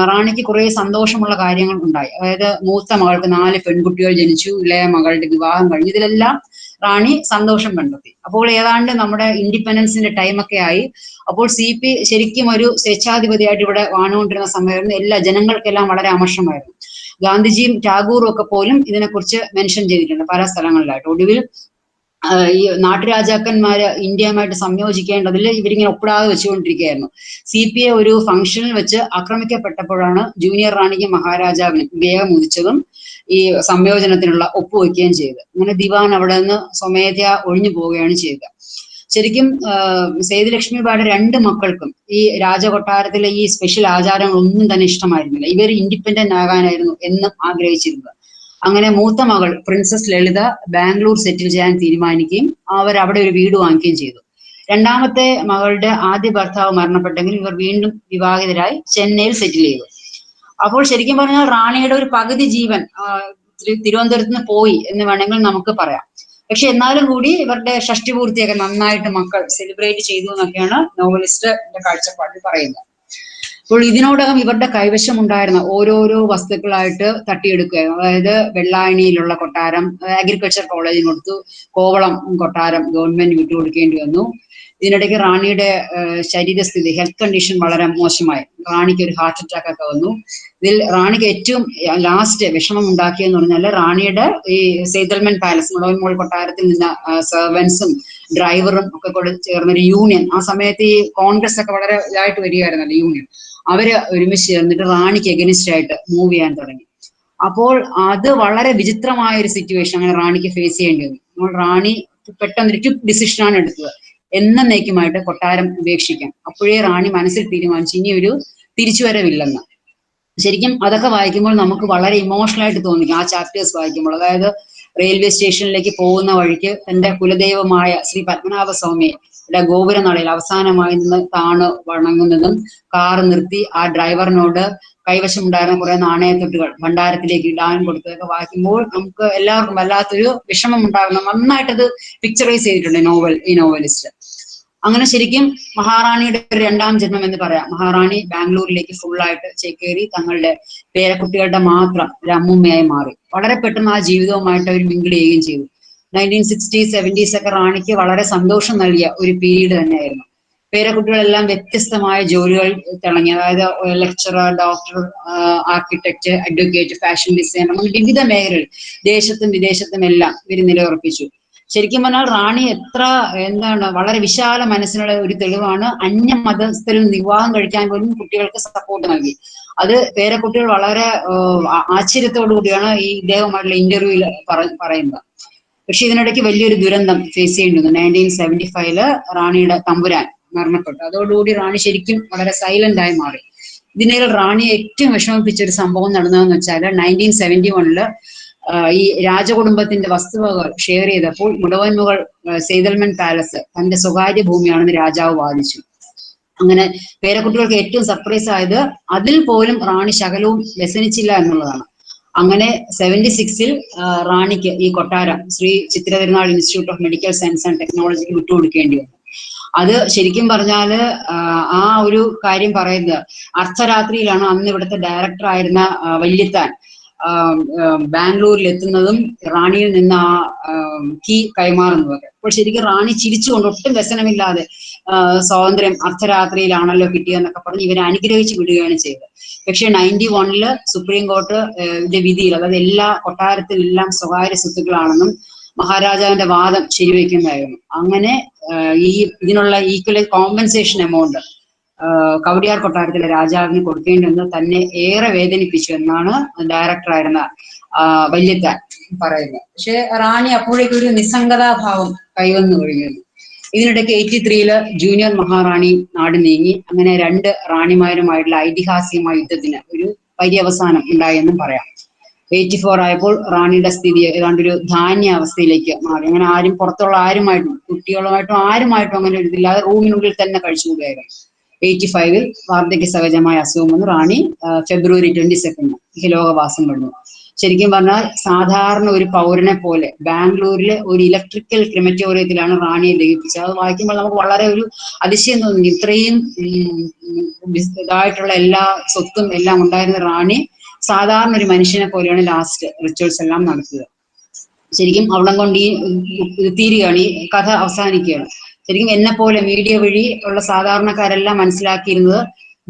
റാണിക്ക് കുറെ സന്തോഷമുള്ള കാര്യങ്ങൾ ഉണ്ടായി. അതായത് മൂത്ത മകൾക്ക് 4 പെൺകുട്ടികൾ ജനിച്ചു, ഇളയ മകളുടെ വിവാഹം കഴിഞ്ഞു. ഇതിലെല്ലാം റാണി സന്തോഷം കണ്ടെത്തി. അപ്പോൾ ഏതാണ്ട് നമ്മുടെ ഇൻഡിപെൻഡൻസിന്റെ ടൈമൊക്കെ ആയി. അപ്പോൾ CP ശരിക്കും ഒരു സ്വേച്ഛാധിപതിയായിട്ട് ഇവിടെ വാണുകൊണ്ടിരുന്ന സമയമായിരുന്നു. എല്ലാ ജനങ്ങൾക്കെല്ലാം വളരെ അമർഷമായിരുന്നു. ഗാന്ധിജിയും ടാഗോറും ഒക്കെ പോലും ഇതിനെക്കുറിച്ച് മെൻഷൻ ചെയ്തിട്ടുണ്ട് പല സ്ഥലങ്ങളിലായിട്ട്. ഒടുവിൽ ഈ നാട്ടുരാജാക്കന്മാര് ഇന്ത്യയുമായിട്ട് സംയോജിക്കേണ്ടതിൽ ഇവരിങ്ങനെ ഒപ്പിടാതെ വെച്ചുകൊണ്ടിരിക്കുകയായിരുന്നു. CPയെ ഒരു ഫംഗ്ഷനിൽ വെച്ച് ആക്രമിക്കപ്പെട്ടപ്പോഴാണ് ജൂനിയർ റാണിക്ക് മഹാരാജാവിന് വേഗം ഉദിച്ചതും ഈ സംയോജനത്തിനുള്ള ഒപ്പുവെക്കുകയും ചെയ്തത്. അങ്ങനെ ദിവാൻ അവിടെ നിന്ന് സ്വമേധയാ ഒഴിഞ്ഞു പോവുകയാണ് ചെയ്യുക. ശരിക്കും സേതുലക്ഷ്മിബായിയുടെ 2 മക്കൾക്കും ഈ രാജകൊട്ടാരത്തിലെ ഈ സ്പെഷ്യൽ ആചാരങ്ങളൊന്നും തന്നെ ഇഷ്ടമായിരുന്നില്ല. ഇവർ ഇൻഡിപെൻഡന്റ് ആകാനായിരുന്നു എന്നും ആഗ്രഹിച്ചിരുന്നത്. അങ്ങനെ മൂത്ത മകൾ പ്രിൻസസ് ലളിത ബാംഗ്ലൂർ സെറ്റിൽ ചെയ്യാൻ തീരുമാനിക്കുകയും അവിടെ ഒരു വീട് വാങ്ങിക്കുകയും ചെയ്തു. രണ്ടാമത്തെ മകളുടെ ആദ്യ ഭർത്താവ് മരണപ്പെട്ടെങ്കിൽ ഇവർ വീണ്ടും വിവാഹിതരായി ചെന്നൈയിൽ സെറ്റിൽ ചെയ്തു. അപ്പോൾ ശരിക്കും പറഞ്ഞാൽ റാണിയുടെ ഒരു പകുതി ജീവൻ തിരുവനന്തപുരത്ത് നിന്ന് പോയി എന്ന് വേണമെങ്കിൽ നമുക്ക് പറയാം. പക്ഷെ എന്നാലും കൂടി ഇവരുടെ ഷഷ്ടി പൂർത്തിയൊക്കെ നന്നായിട്ട് മക്കൾ സെലിബ്രേറ്റ് ചെയ്തു എന്നൊക്കെയാണ് നോവലിസ്റ്റിന്റെ കാഴ്ചപ്പാടിൽ പറയുന്നത്. അപ്പോൾ ഇതിനോടകം ഇവരുടെ കൈവശം ഉണ്ടായിരുന്ന ഓരോരോ വസ്തുക്കളായിട്ട് തട്ടിയെടുക്കുകയായിരുന്നു. അതായത് വെള്ളായണിയിലുള്ള കൊട്ടാരം അഗ്രികൾച്ചർ കോളേജിന് കൊടുത്തു, കോവളം കൊട്ടാരം ഗവൺമെന്റ് വിട്ടുകൊടുക്കേണ്ടി വന്നു. ഇതിനിടയ്ക്ക് റാണിയുടെ ശരീരസ്ഥിതി ഹെൽത്ത് കണ്ടീഷൻ വളരെ മോശമായി. റാണിക്ക് ഒരു ഹാർട്ട് അറ്റാക്ക് ഒക്കെ വന്നു. ഇതിൽ റാണിക്ക് ഏറ്റവും ലാസ്റ്റ് വിഷമം ഉണ്ടാക്കിയെന്ന് പറഞ്ഞാൽ റാണിയുടെ ഈ സെറ്റിൽമെന്റ് പാലസ് മുളവൻമോൾ കൊട്ടാരത്തിൽ നിന്ന് സെർവൻസും ഡ്രൈവറും ഒക്കെ കൂടെ ചേർന്നൊരു യൂണിയൻ, ആ സമയത്ത് ഈ കോൺഗ്രസ് ഒക്കെ വളരെ ഇതായിട്ട് വരികയായിരുന്നല്ലോ യൂണിയൻ, അവര് ഒരുമിച്ച് ചേർന്നിട്ട് റാണിക്ക് എഗനിസ്റ്റ് ആയിട്ട് മൂവ് ചെയ്യാൻ തുടങ്ങി. അപ്പോൾ അത് വളരെ വിചിത്രമായ ഒരു സിറ്റുവേഷൻ അങ്ങനെ റാണിക്ക് ഫേസ് ചെയ്യേണ്ടി വന്നു. അപ്പോൾ റാണി പെട്ടെന്ന് ക്വിക്ക് ഡിസിഷനാണ് എടുത്തത്, എന്നേക്കുമായിട്ട് കൊട്ടാരം ഉപേക്ഷിക്കാം. അപ്പോഴേ റാണി മനസ്സിൽ തീരുമാനിച്ചു ഇനി ഒരു തിരിച്ചുവരവില്ലെന്ന്. ശരിക്കും അതൊക്കെ വായിക്കുമ്പോൾ നമുക്ക് വളരെ ഇമോഷണൽ ആയിട്ട് തോന്നിക്കും ആ ചാപ്റ്റേഴ്സ് വായിക്കുമ്പോൾ. അതായത് റെയിൽവേ സ്റ്റേഷനിലേക്ക് പോകുന്ന വഴിക്ക് തന്റെ കുലദൈവമായ ശ്രീ പത്മനാഭ സ്വാമിയുടെ ഗോപുരനടയിൽ അവസാനമായി നിന്ന് താണ് വണങ്ങുന്നതും കാർ നിർത്തി ആ ഡ്രൈവറിനോട് കൈവശമുണ്ടായിരുന്ന കുറെ നാണയത്തൊട്ടുകൾ ഭണ്ഡാരത്തിലേക്ക് ഇടാൻ കൊടുത്തതൊക്കെ വായിക്കുമ്പോൾ നമുക്ക് എല്ലാവർക്കും വല്ലാത്തൊരു വിഷമം ഉണ്ടാകുന്ന നന്നായിട്ടത് പിക്ചറൈസ് ചെയ്തിട്ടുണ്ട് ഈ നോവലിസ്റ്റ്. അങ്ങനെ ശരിക്കും മഹാറാണിയുടെ ഒരു 2ാം ജന്മം എന്ന് പറയാം. മഹാറാണി ബാംഗ്ലൂരിലേക്ക് ഫുള്ളായിട്ട് ചേക്കേറി തങ്ങളുടെ പേരക്കുട്ടികളുടെ മാത്രം ഒരു അമ്മുമ്മയായി മാറി. വളരെ പെട്ടെന്ന് ആ ജീവിതവുമായിട്ട് അവർ മിങ്കിൾ ചെയ്യുകയും ചെയ്തു. 1960s 70s ഒക്കെ റാണിക്ക് വളരെ സന്തോഷം നൽകിയ ഒരു പീരീഡ് തന്നെയായിരുന്നു. പേരക്കുട്ടികളെല്ലാം വ്യത്യസ്തമായ ജോലികൾ തിളങ്ങി. അതായത് lecturer, doctor, architect, advocate, fashion designer, അങ്ങനെ വിവിധ മേഖലകളിൽ ദേശത്തും വിദേശത്തും എല്ലാം ഇവർ നിലയുറപ്പിച്ചു. ശരിക്കും പറഞ്ഞാൽ റാണി വളരെ വിശാല മനസ്സിനുള്ള ഒരു തെളിവാണ്. അന്യ മതസ്ഥരിൽ വിവാഹം കഴിക്കാൻ പോലും കുട്ടികൾക്ക് സപ്പോർട്ട് നൽകി. അത് പേരക്കുട്ടികൾ വളരെ ആശ്ചര്യത്തോടു കൂടിയാണ് ഈ ഇദ്ദേഹമായിട്ടുള്ള ഇന്റർവ്യൂവിൽ പറയുന്നത്. പക്ഷെ ഇതിനിടയ്ക്ക് വലിയൊരു ദുരന്തം ഫേസ് ചെയ്യേണ്ടി വന്നു. 1975 റാണിയുടെ തമ്പുരാൻ മരണപ്പെട്ടു. അതോടുകൂടി റാണി ശരിക്കും വളരെ സൈലന്റ് ആയി മാറി. ഇതിനിടയിൽ റാണിയെ ഏറ്റവും വിഷമിപ്പിച്ച ഒരു സംഭവം നടന്നതെന്ന് വെച്ചാൽ 1971 ഈ രാജകുടുംബത്തിന്റെ വസ്തുവകകൾ ഷെയർ ചെയ്തപ്പോൾ മുടവൻമുകൾ സെറ്റിൽമെന്റ് പാലസ് തന്റെ സ്വകാര്യ ഭൂമിയാണെന്ന് രാജാവ് വാദിച്ചു. അങ്ങനെ പേരക്കുട്ടികൾക്ക് ഏറ്റവും സർപ്രൈസ് ആയത് അതിൽ പോലും റാണി ശകലവും വ്യസനിച്ചില്ല എന്നുള്ളതാണ്. അങ്ങനെ 76 റാണിക്ക് ഈ കൊട്ടാരം Shri Chithira Thirunal institute of medical science and ടെക്നോളജിക്ക് വിട്ടുകൊടുക്കേണ്ടി വന്നു. അത് ശരിക്കും പറഞ്ഞാല് ആ ഒരു കാര്യം പറയുന്നത് അർദ്ധരാത്രിയിലാണ് അന്ന് ഇവിടുത്തെ ഡയറക്ടർ ആയിരുന്ന വല്യത്താൻ ബാംഗ്ലൂരിൽ എത്തുന്നതും റാണിയിൽ നിന്ന് ആ കീ കൈമാറുന്നതൊക്കെ. അപ്പോൾ ശരിക്കും റാണി ചിരിച്ചുകൊണ്ട് ഒട്ടും വ്യസനമില്ലാതെ സ്വാതന്ത്ര്യം അർദ്ധരാത്രിയിലാണല്ലോ കിട്ടിയെന്നൊക്കെ പറഞ്ഞ് ഇവരെ അനുഗ്രഹിച്ച് വിടുകയാണ് ചെയ്തത്. പക്ഷെ 91 സുപ്രീം കോർട്ട് ഇതിന്റെ വിധിയിൽ, അതായത് എല്ലാ കൊട്ടാരത്തിലെല്ലാം സ്വകാര്യ സ്വത്തുക്കളാണെന്നും മഹാരാജാവിന്റെ വാദം ശരിവെക്കുന്നതായിരുന്നു. അങ്ങനെ ഈ ഇതിനുള്ള ഈക്വൽ കോമ്പൻസേഷൻ എമൗണ്ട് കവടിയാർ കൊട്ടാരത്തിലെ രാജാവിന് കൊടുക്കേണ്ടെന്ന് തന്നെ ഏറെ വേദനിപ്പിച്ചു എന്നാണ് ഡയറക്ടറായിരുന്ന വല്യത്താൻ പറയുന്നത്. പക്ഷെ റാണി അപ്പോഴേക്കൊരു നിസ്സംഗതാഭാവം കൈവന്നു കഴിഞ്ഞിരുന്നു. ഇതിനിടയ്ക്ക് 83 ജൂനിയർ മഹാറാണി നാട് നീങ്ങി. അങ്ങനെ 2 റാണിമാരുമായിട്ടുള്ള ഐതിഹാസികമായ യുദ്ധത്തിന് ഒരു പര്യവസാനം ഉണ്ടായെന്നും പറയാം. 84 ആയപ്പോൾ റാണിയുടെ സ്ഥിതി ഏതാണ്ട് ഒരു ധാന്യ അവസ്ഥയിലേക്ക് മാറി. അങ്ങനെ ആരും പുറത്തുള്ള ആരുമായിട്ടും കുട്ടികളുമായിട്ടും ആരുമായിട്ടും അങ്ങനെ ഒരു ഇതില്ലാതെ റൂമിനുള്ളിൽ തന്നെ കഴിച്ചുകൂടുകയായിരുന്നു. 85 വാർദ്ധക്യ സഹജമായ അസുഖം വന്നു. റാണി ഫെബ്രുവരി 22 ഇഹലോകവാസം വന്നു. ശരിക്കും പറഞ്ഞാൽ സാധാരണ ഒരു പൗരനെ പോലെ ബാംഗ്ലൂരിലെ ഒരു ഇലക്ട്രിക്കൽ ക്രിമറ്റോറിയത്തിലാണ് റാണിയെ ദഹിപ്പിച്ചത്. അത് വായിക്കുമ്പോൾ നമുക്ക് വളരെ ഒരു അതിശയം തോന്നുന്നു. ഇത്രയും ഇതായിട്ടുള്ള എല്ലാ സ്വത്തും എല്ലാം ഉണ്ടായിരുന്ന റാണി സാധാരണ ഒരു മനുഷ്യനെ പോലെയാണ് ലാസ്റ്റ് റിച്വൽസ് എല്ലാം നടത്തുക. ശരിക്കും അവിടം കൊണ്ട് ഈ തീരുകയാണ്, ഈ കഥ അവസാനിക്കുകയാണ്. ശരിക്കും എന്നെ പോലെ മീഡിയ വഴി ഉള്ള സാധാരണക്കാരെല്ലാം മനസ്സിലാക്കിയിരുന്നത്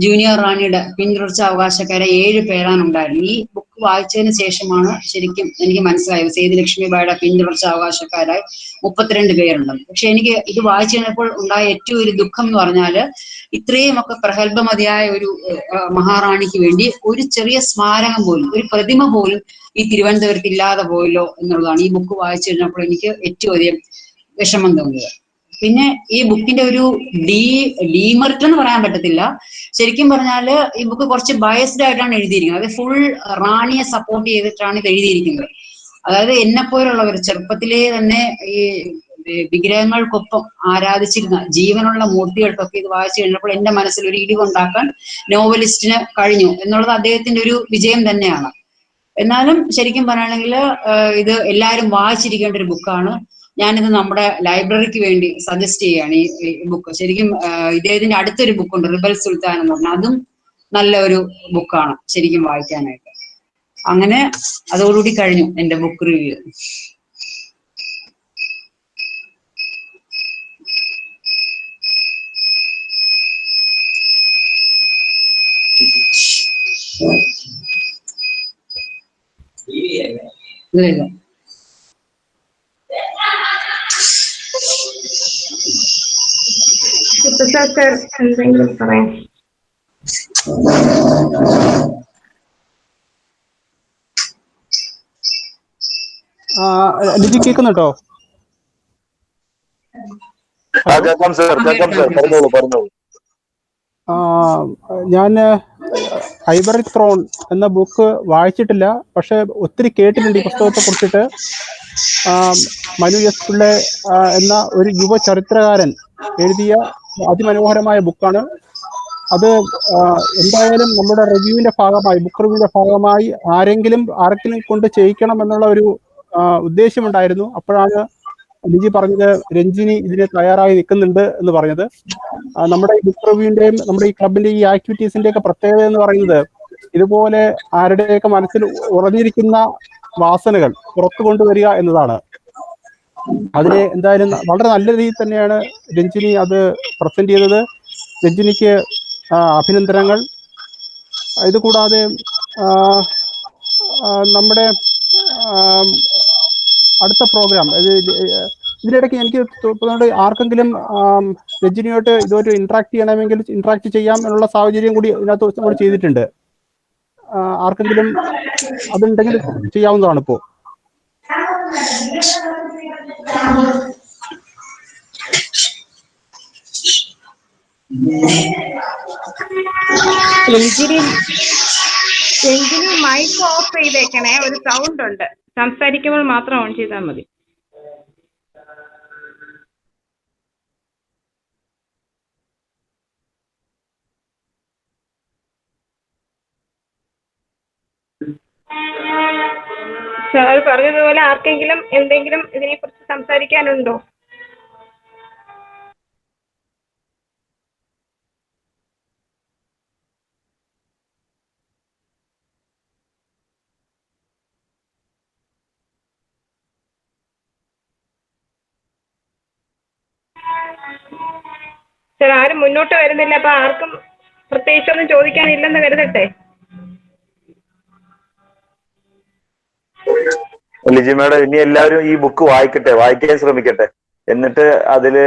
ജൂനിയർ റാണിയുടെ പിന്തുടർച്ച അവകാശക്കാരെ 7 പേരാണ് ഉണ്ടായിരുന്നത്. ഈ ബുക്ക് വായിച്ചതിന് ശേഷമാണ് ശരിക്കും എനിക്ക് മനസ്സിലായത് സേതുലക്ഷ്മിബായിയുടെ പിന്തുടർച്ച അവകാശക്കാരായി 32 പേരുണ്ട്. പക്ഷെ എനിക്ക് ഇത് വായിച്ചു കഴിഞ്ഞപ്പോൾ ഉണ്ടായ ഏറ്റവും ഒരു ദുഃഖം എന്ന് പറഞ്ഞാല് ഇത്രയും ഒക്കെ പ്രഗത്ഭമതിയായ ഒരു മഹാറാണിക്ക് വേണ്ടി ഒരു ചെറിയ സ്മാരകം പോലും, ഒരു പ്രതിമ പോലും ഈ തിരുവനന്തപുരത്ത് ഇല്ലാതെ പോയല്ലോ എന്നുള്ളതാണ് ഈ ബുക്ക് വായിച്ചു കഴിഞ്ഞപ്പോൾ എനിക്ക് ഏറ്റവും അധികം വിഷമം തോന്നിയത്. പിന്നെ ഈ ബുക്കിന്റെ ഒരു ഡീമെറിറ്റ് എന്ന് പറയാൻ പറ്റത്തില്ല. ശരിക്കും പറഞ്ഞാല് ഈ ബുക്ക് കുറച്ച് ബയസ്ഡ് ആയിട്ടാണ് എഴുതിയിരിക്കുന്നത്. അത് ഫുൾ റാണിയെ സപ്പോർട്ട് ചെയ്തിട്ടാണ് ഇത് എഴുതിയിരിക്കുന്നത്. അതായത് എന്നെ പോലുള്ളവർ ചെറുപ്പത്തിലേ തന്നെ ഈ വിഗ്രഹങ്ങൾക്കൊപ്പം ആരാധിച്ചിരുന്ന ജീവനുള്ള മൂർത്തികൾക്കൊക്കെ ഇത് വായിച്ചു കഴിഞ്ഞപ്പോൾ എന്റെ മനസ്സിൽ ഒരു ഇടിവുണ്ടാക്കാൻ നോവലിസ്റ്റിന് കഴിഞ്ഞു എന്നുള്ളത് അദ്ദേഹത്തിന്റെ ഒരു വിജയം തന്നെയാണ്. എന്നാലും ശരിക്കും പറയുകയാണെങ്കിൽ ഇത് എല്ലാവരും വായിച്ചിരിക്കേണ്ട ഒരു ബുക്കാണ്. ഞാനിത് നമ്മുടെ ലൈബ്രറിക്ക് വേണ്ടി സജസ്റ്റ് ചെയ്യുകയാണ് ഈ ബുക്ക്. ശരിക്കും ഇദ്ദേഹത്തിന്റെ അടുത്തൊരു ബുക്കുണ്ട് റിബൽ സുൽത്താൻ എന്ന് പറഞ്ഞാൽ, അതും നല്ല ഒരു ബുക്കാണ് ശരിക്കും വായിക്കാനായിട്ട്. അങ്ങനെ അതോടുകൂടി കഴിഞ്ഞു എന്റെ ബുക്ക് റിവ്യൂ. ഇല്ല സർ എന്തെങ്കിലും പറയാം? ലിജി കേൾക്കുന്നുണ്ടോ? കേൾക്കാം സർ, പറഞ്ഞോളൂ. ഞാൻ ഐവറി ത്രോൺ എന്ന ബുക്ക് വായിച്ചിട്ടില്ല, പക്ഷെ ഒത്തിരി കേട്ടിട്ടുണ്ട് ഈ പുസ്തകത്തെ കുറിച്ചിട്ട്. മനു എസ് പിള്ളെ എന്ന ഒരു യുവ ചരിത്രകാരൻ എഴുതിയ അതിമനോഹരമായ ബുക്കാണ് അത്. എന്തായാലും നമ്മുടെ റിവ്യൂവിന്റെ ഭാഗമായി, ബുക്ക് റിവ്യൂവിന്റെ ഭാഗമായി ആരെങ്കിലും കൊണ്ട് ചെയ്യിക്കണം എന്നുള്ള ഒരു ഉദ്ദേശമുണ്ടായിരുന്നു. അപ്പോഴാണ് ലിജി പറഞ്ഞത് രഞ്ജിനി ഇതിന് തയ്യാറായി നിൽക്കുന്നുണ്ട് എന്ന് പറഞ്ഞത്. നമ്മുടെ ഈ ബുക്ക് റിവ്യൂവിന്റെയും നമ്മുടെ ഈ ക്ലബിന്റെ ഈ ആക്ടിവിറ്റീസിന്റെ ഒക്കെ പ്രത്യേകത എന്ന് പറയുന്നത് ഇതുപോലെ ആരുടെയൊക്കെ മനസ്സിൽ ഉറഞ്ഞിരിക്കുന്ന വാസനകൾ പുറത്തു കൊണ്ടുവരിക എന്നതാണ്. അതിനെ എന്തായാലും വളരെ നല്ല രീതിയിൽ തന്നെയാണ് രഞ്ജിനി അത് പ്രസന്റ് ചെയ്തത്. രഞ്ജിനിക്ക് അഭിനന്ദനങ്ങൾ. ഇത് കൂടാതെ നമ്മുടെ അടുത്ത പ്രോഗ്രാം ഇതിനിടയ്ക്ക് എനിക്ക് തോന്നുന്നത് ആർക്കെങ്കിലും രഞ്ജിനിയോട്ട് ഇതുമായിട്ട് ഇന്ററാക്ട് ചെയ്യണമെങ്കിൽ ഇന്ററാക്ട് ചെയ്യാം എന്നുള്ള സാഹചര്യം കൂടി ഇതിനകത്ത് നമ്മൾ ചെയ്തിട്ടുണ്ട്. ആർക്കെങ്കിലും അതുണ്ടെങ്കിൽ ചെയ്യാവുന്നതാണ് ഇപ്പോൾ. രഞ്ജിനി മൈക്ക് ഓഫ് ചെയ്തേക്കണേ, ഒരു സൗണ്ട് ഉണ്ട്, സംസാരിക്കുമ്പോൾ മാത്രം ഓൺ ചെയ്താൽ മതി. സാർ പറഞ്ഞതുപോലെ ആർക്കെങ്കിലും എന്തെങ്കിലും ഇതിനെ കുറിച്ച് സംസാരിക്കാനുണ്ടോ? സാർ ആരും മുന്നോട്ട് വരുന്നില്ല, അപ്പൊ ആർക്കും പ്രത്യേകിച്ചൊന്നും ചോദിക്കാനില്ലെന്ന് കരുതട്ടെ. ലിജി മാഡം, ഇനി എല്ലാവരും ഈ ബുക്ക് വായിക്കാൻ ശ്രമിക്കട്ടെ. എന്നിട്ട് അതില്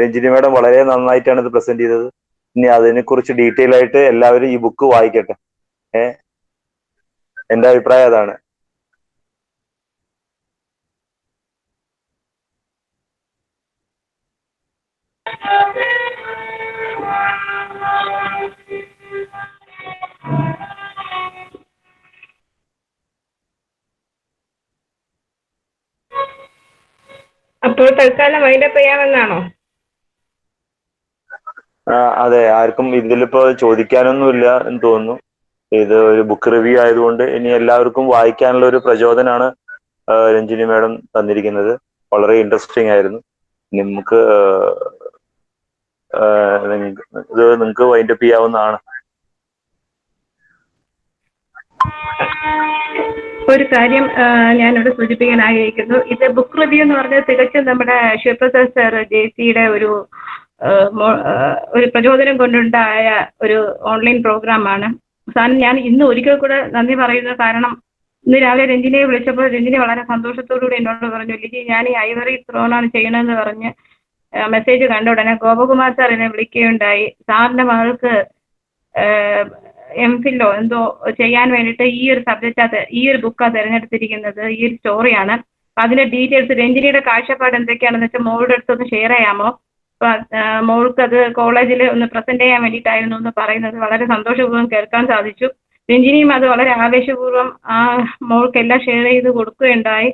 രഞ്ജിനി മാഡം വളരെ നന്നായിട്ടാണ് ഇത് പ്രസന്റ് ചെയ്തത്. ഇനി അതിനെ കുറിച്ച് ഡീറ്റെയിൽ ആയിട്ട് എല്ലാവരും ഈ ബുക്ക് വായിക്കട്ടെ. എന്റെ അഭിപ്രായം അതാണ്. അപ്പോൾ തൽക്കാലം വൈൻഡപ്പ് ചെയ്യാമെന്നാണോ? അതെ, ആർക്കും ഇതിലിപ്പോ ചോദിക്കാനൊന്നുമില്ല എന്ന് തോന്നുന്നു. ഇത് ഒരു ബുക്ക് റിവ്യൂ ആയതുകൊണ്ട് ഇനി എല്ലാവർക്കും വായിക്കാനുള്ള ഒരു പ്രചോദനമാണ് രഞ്ജിനി മാഡം തന്നിരിക്കുന്നത്. വളരെ ഇൻട്രസ്റ്റിംഗ് ആയിരുന്നു. നമുക്ക് ഇത് നിങ്ങൾക്ക് വൈൻഡപ്പ് ചെയ്യാവുന്നതാണ്. ഒരു കാര്യം ഞാനിവിടെ സൂചിപ്പിക്കാൻ ആഗ്രഹിക്കുന്നു. ഇത് ബുക്ക് റിവ്യൂ എന്ന് പറഞ്ഞാൽ തികച്ചും നമ്മുടെ ശിവപ്രസാദ് സാർ JCയുടെ ഒരു പ്രചോദനം കൊണ്ടുണ്ടായ ഒരു ഓൺലൈൻ പ്രോഗ്രാമാണ്. സാറിന് ഞാൻ ഇന്ന് ഒരിക്കൽ കൂടെ നന്ദി പറയുന്നു. കാരണം ഇന്ന് രാവിലെ രഞ്ജിനിയെ വിളിച്ചപ്പോൾ രഞ്ജിനി വളരെ സന്തോഷത്തോടുകൂടി എന്നോട് പറഞ്ഞു, ലിജി ഞാൻ ഈ ഐവറി ത്രോണാണ് ചെയ്യണമെന്ന് പറഞ്ഞ് മെസ്സേജ് കണ്ട ഉടനെ ഗോപകുമാർ സാർ എന്നെ വിളിക്കുകയുണ്ടായി. സാറിന്റെ മകൾക്ക് MPhil എന്തോ ചെയ്യാൻ വേണ്ടിയിട്ട് ഈ ഒരു സബ്ജക്റ്റ് ഈ ഒരു ബുക്കാണ് തിരഞ്ഞെടുത്തിരിക്കുന്നത്, ഈ ഒരു സ്റ്റോറിയാണ്. അതിന്റെ ഡീറ്റെയിൽസ് രഞ്ജിനിയുടെ കാഴ്ചപ്പാട് എന്തൊക്കെയാണെന്ന് വെച്ചാൽ മോളുടെ അടുത്തൊന്ന് ഷെയർ ചെയ്യാമോ? മോൾക്ക് അത് കോളേജിൽ ഒന്ന് പ്രസന്റ് ചെയ്യാൻ വേണ്ടിയിട്ടായിരുന്നു എന്ന് പറയുന്നത് വളരെ സന്തോഷപൂർവ്വം കേൾക്കാൻ സാധിച്ചു. രഞ്ജിനിയും അത് വളരെ ആവേശപൂർവ്വം മോൾക്ക് എല്ലാം ഷെയർ ചെയ്ത് കൊടുക്കുകയുണ്ടായി.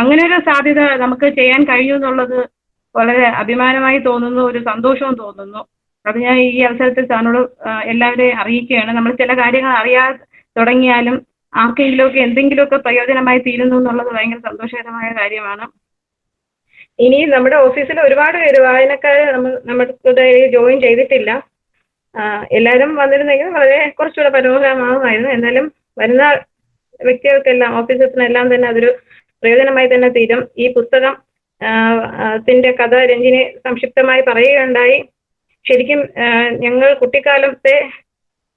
അങ്ങനെ ഒരു സാധ്യത നമുക്ക് ചെയ്യാൻ കഴിയും എന്നുള്ളത് വളരെ അഭിമാനമായി തോന്നുന്നു, ഒരു സന്തോഷവും തോന്നുന്നു. അത് ഞാൻ ഈ അവസരത്തിൽ സാറിനോട് എല്ലാവരെയും അറിയിക്കുകയാണ്. നമ്മൾ ചില കാര്യങ്ങൾ അറിയാതെ തുടങ്ങിയാലും ആർക്കെങ്കിലുമൊക്കെ എന്തെങ്കിലുമൊക്കെ പ്രയോജനമായി തീരുന്നു എന്നുള്ളത് ഭയങ്കര സന്തോഷകരമായ കാര്യമാണ്. ഇനി നമ്മുടെ ഓഫീസിൽ ഒരുപാട് പേര് വായനക്കാർ നമ്മുടെ ജോയിൻ ചെയ്തിട്ടില്ല. എല്ലാവരും വന്നിരുന്നെങ്കിൽ വളരെ കുറച്ചുകൂടെ മനോഹരമാകുമായിരുന്നു. എന്നാലും വരുന്ന വ്യക്തികൾക്കെല്ലാം ഓഫീസേഴ്സിനെല്ലാം തന്നെ അതൊരു പ്രയോജനമായി തന്നെ തീരും. ഈ പുസ്തകം ത്തിന്റെ കഥ രഞ്ജിനി സംക്ഷിപ്തമായി പറയുകയുണ്ടായി. ശരിക്കും ഞങ്ങൾ കുട്ടിക്കാലത്തെ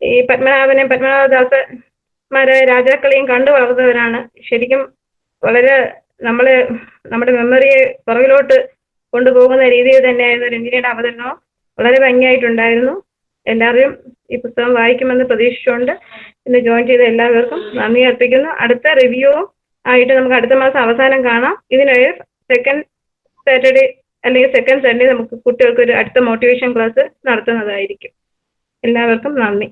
ഈ പത്മനാഭദാസന്മാരായ രാജാക്കളെയും കണ്ടു വളർന്നവരാണ്. ശരിക്കും വളരെ നമ്മുടെ മെമ്മറിയെ പുറകിലോട്ട് കൊണ്ടുപോകുന്ന രീതിയിൽ തന്നെയായിരുന്നു രഞ്ജിനിയുടെ അവതരണവും. വളരെ ഭംഗിയായിട്ടുണ്ടായിരുന്നു. എല്ലാവരും ഈ പുസ്തകം വായിക്കുമെന്ന് പ്രതീക്ഷിച്ചുകൊണ്ട് ഇന്ന് ജോയിൻ ചെയ്ത എല്ലാവർക്കും നന്ദി അർപ്പിക്കുന്നു. അടുത്ത റിവ്യൂ ആയിട്ട് നമുക്ക് അടുത്ത മാസം അവസാനം കാണാം. ഇതിനൊരു സെക്കൻഡ് സാറ്റർഡേ അല്ലെങ്കിൽ സെക്കൻഡ് സൺഡേ നമുക്ക് കുട്ടികൾക്ക് ഒരു അടുത്ത മോട്ടിവേഷൻ ക്ലാസ് നടത്തുന്നതായിരിക്കും. എല്ലാവർക്കും നന്ദി.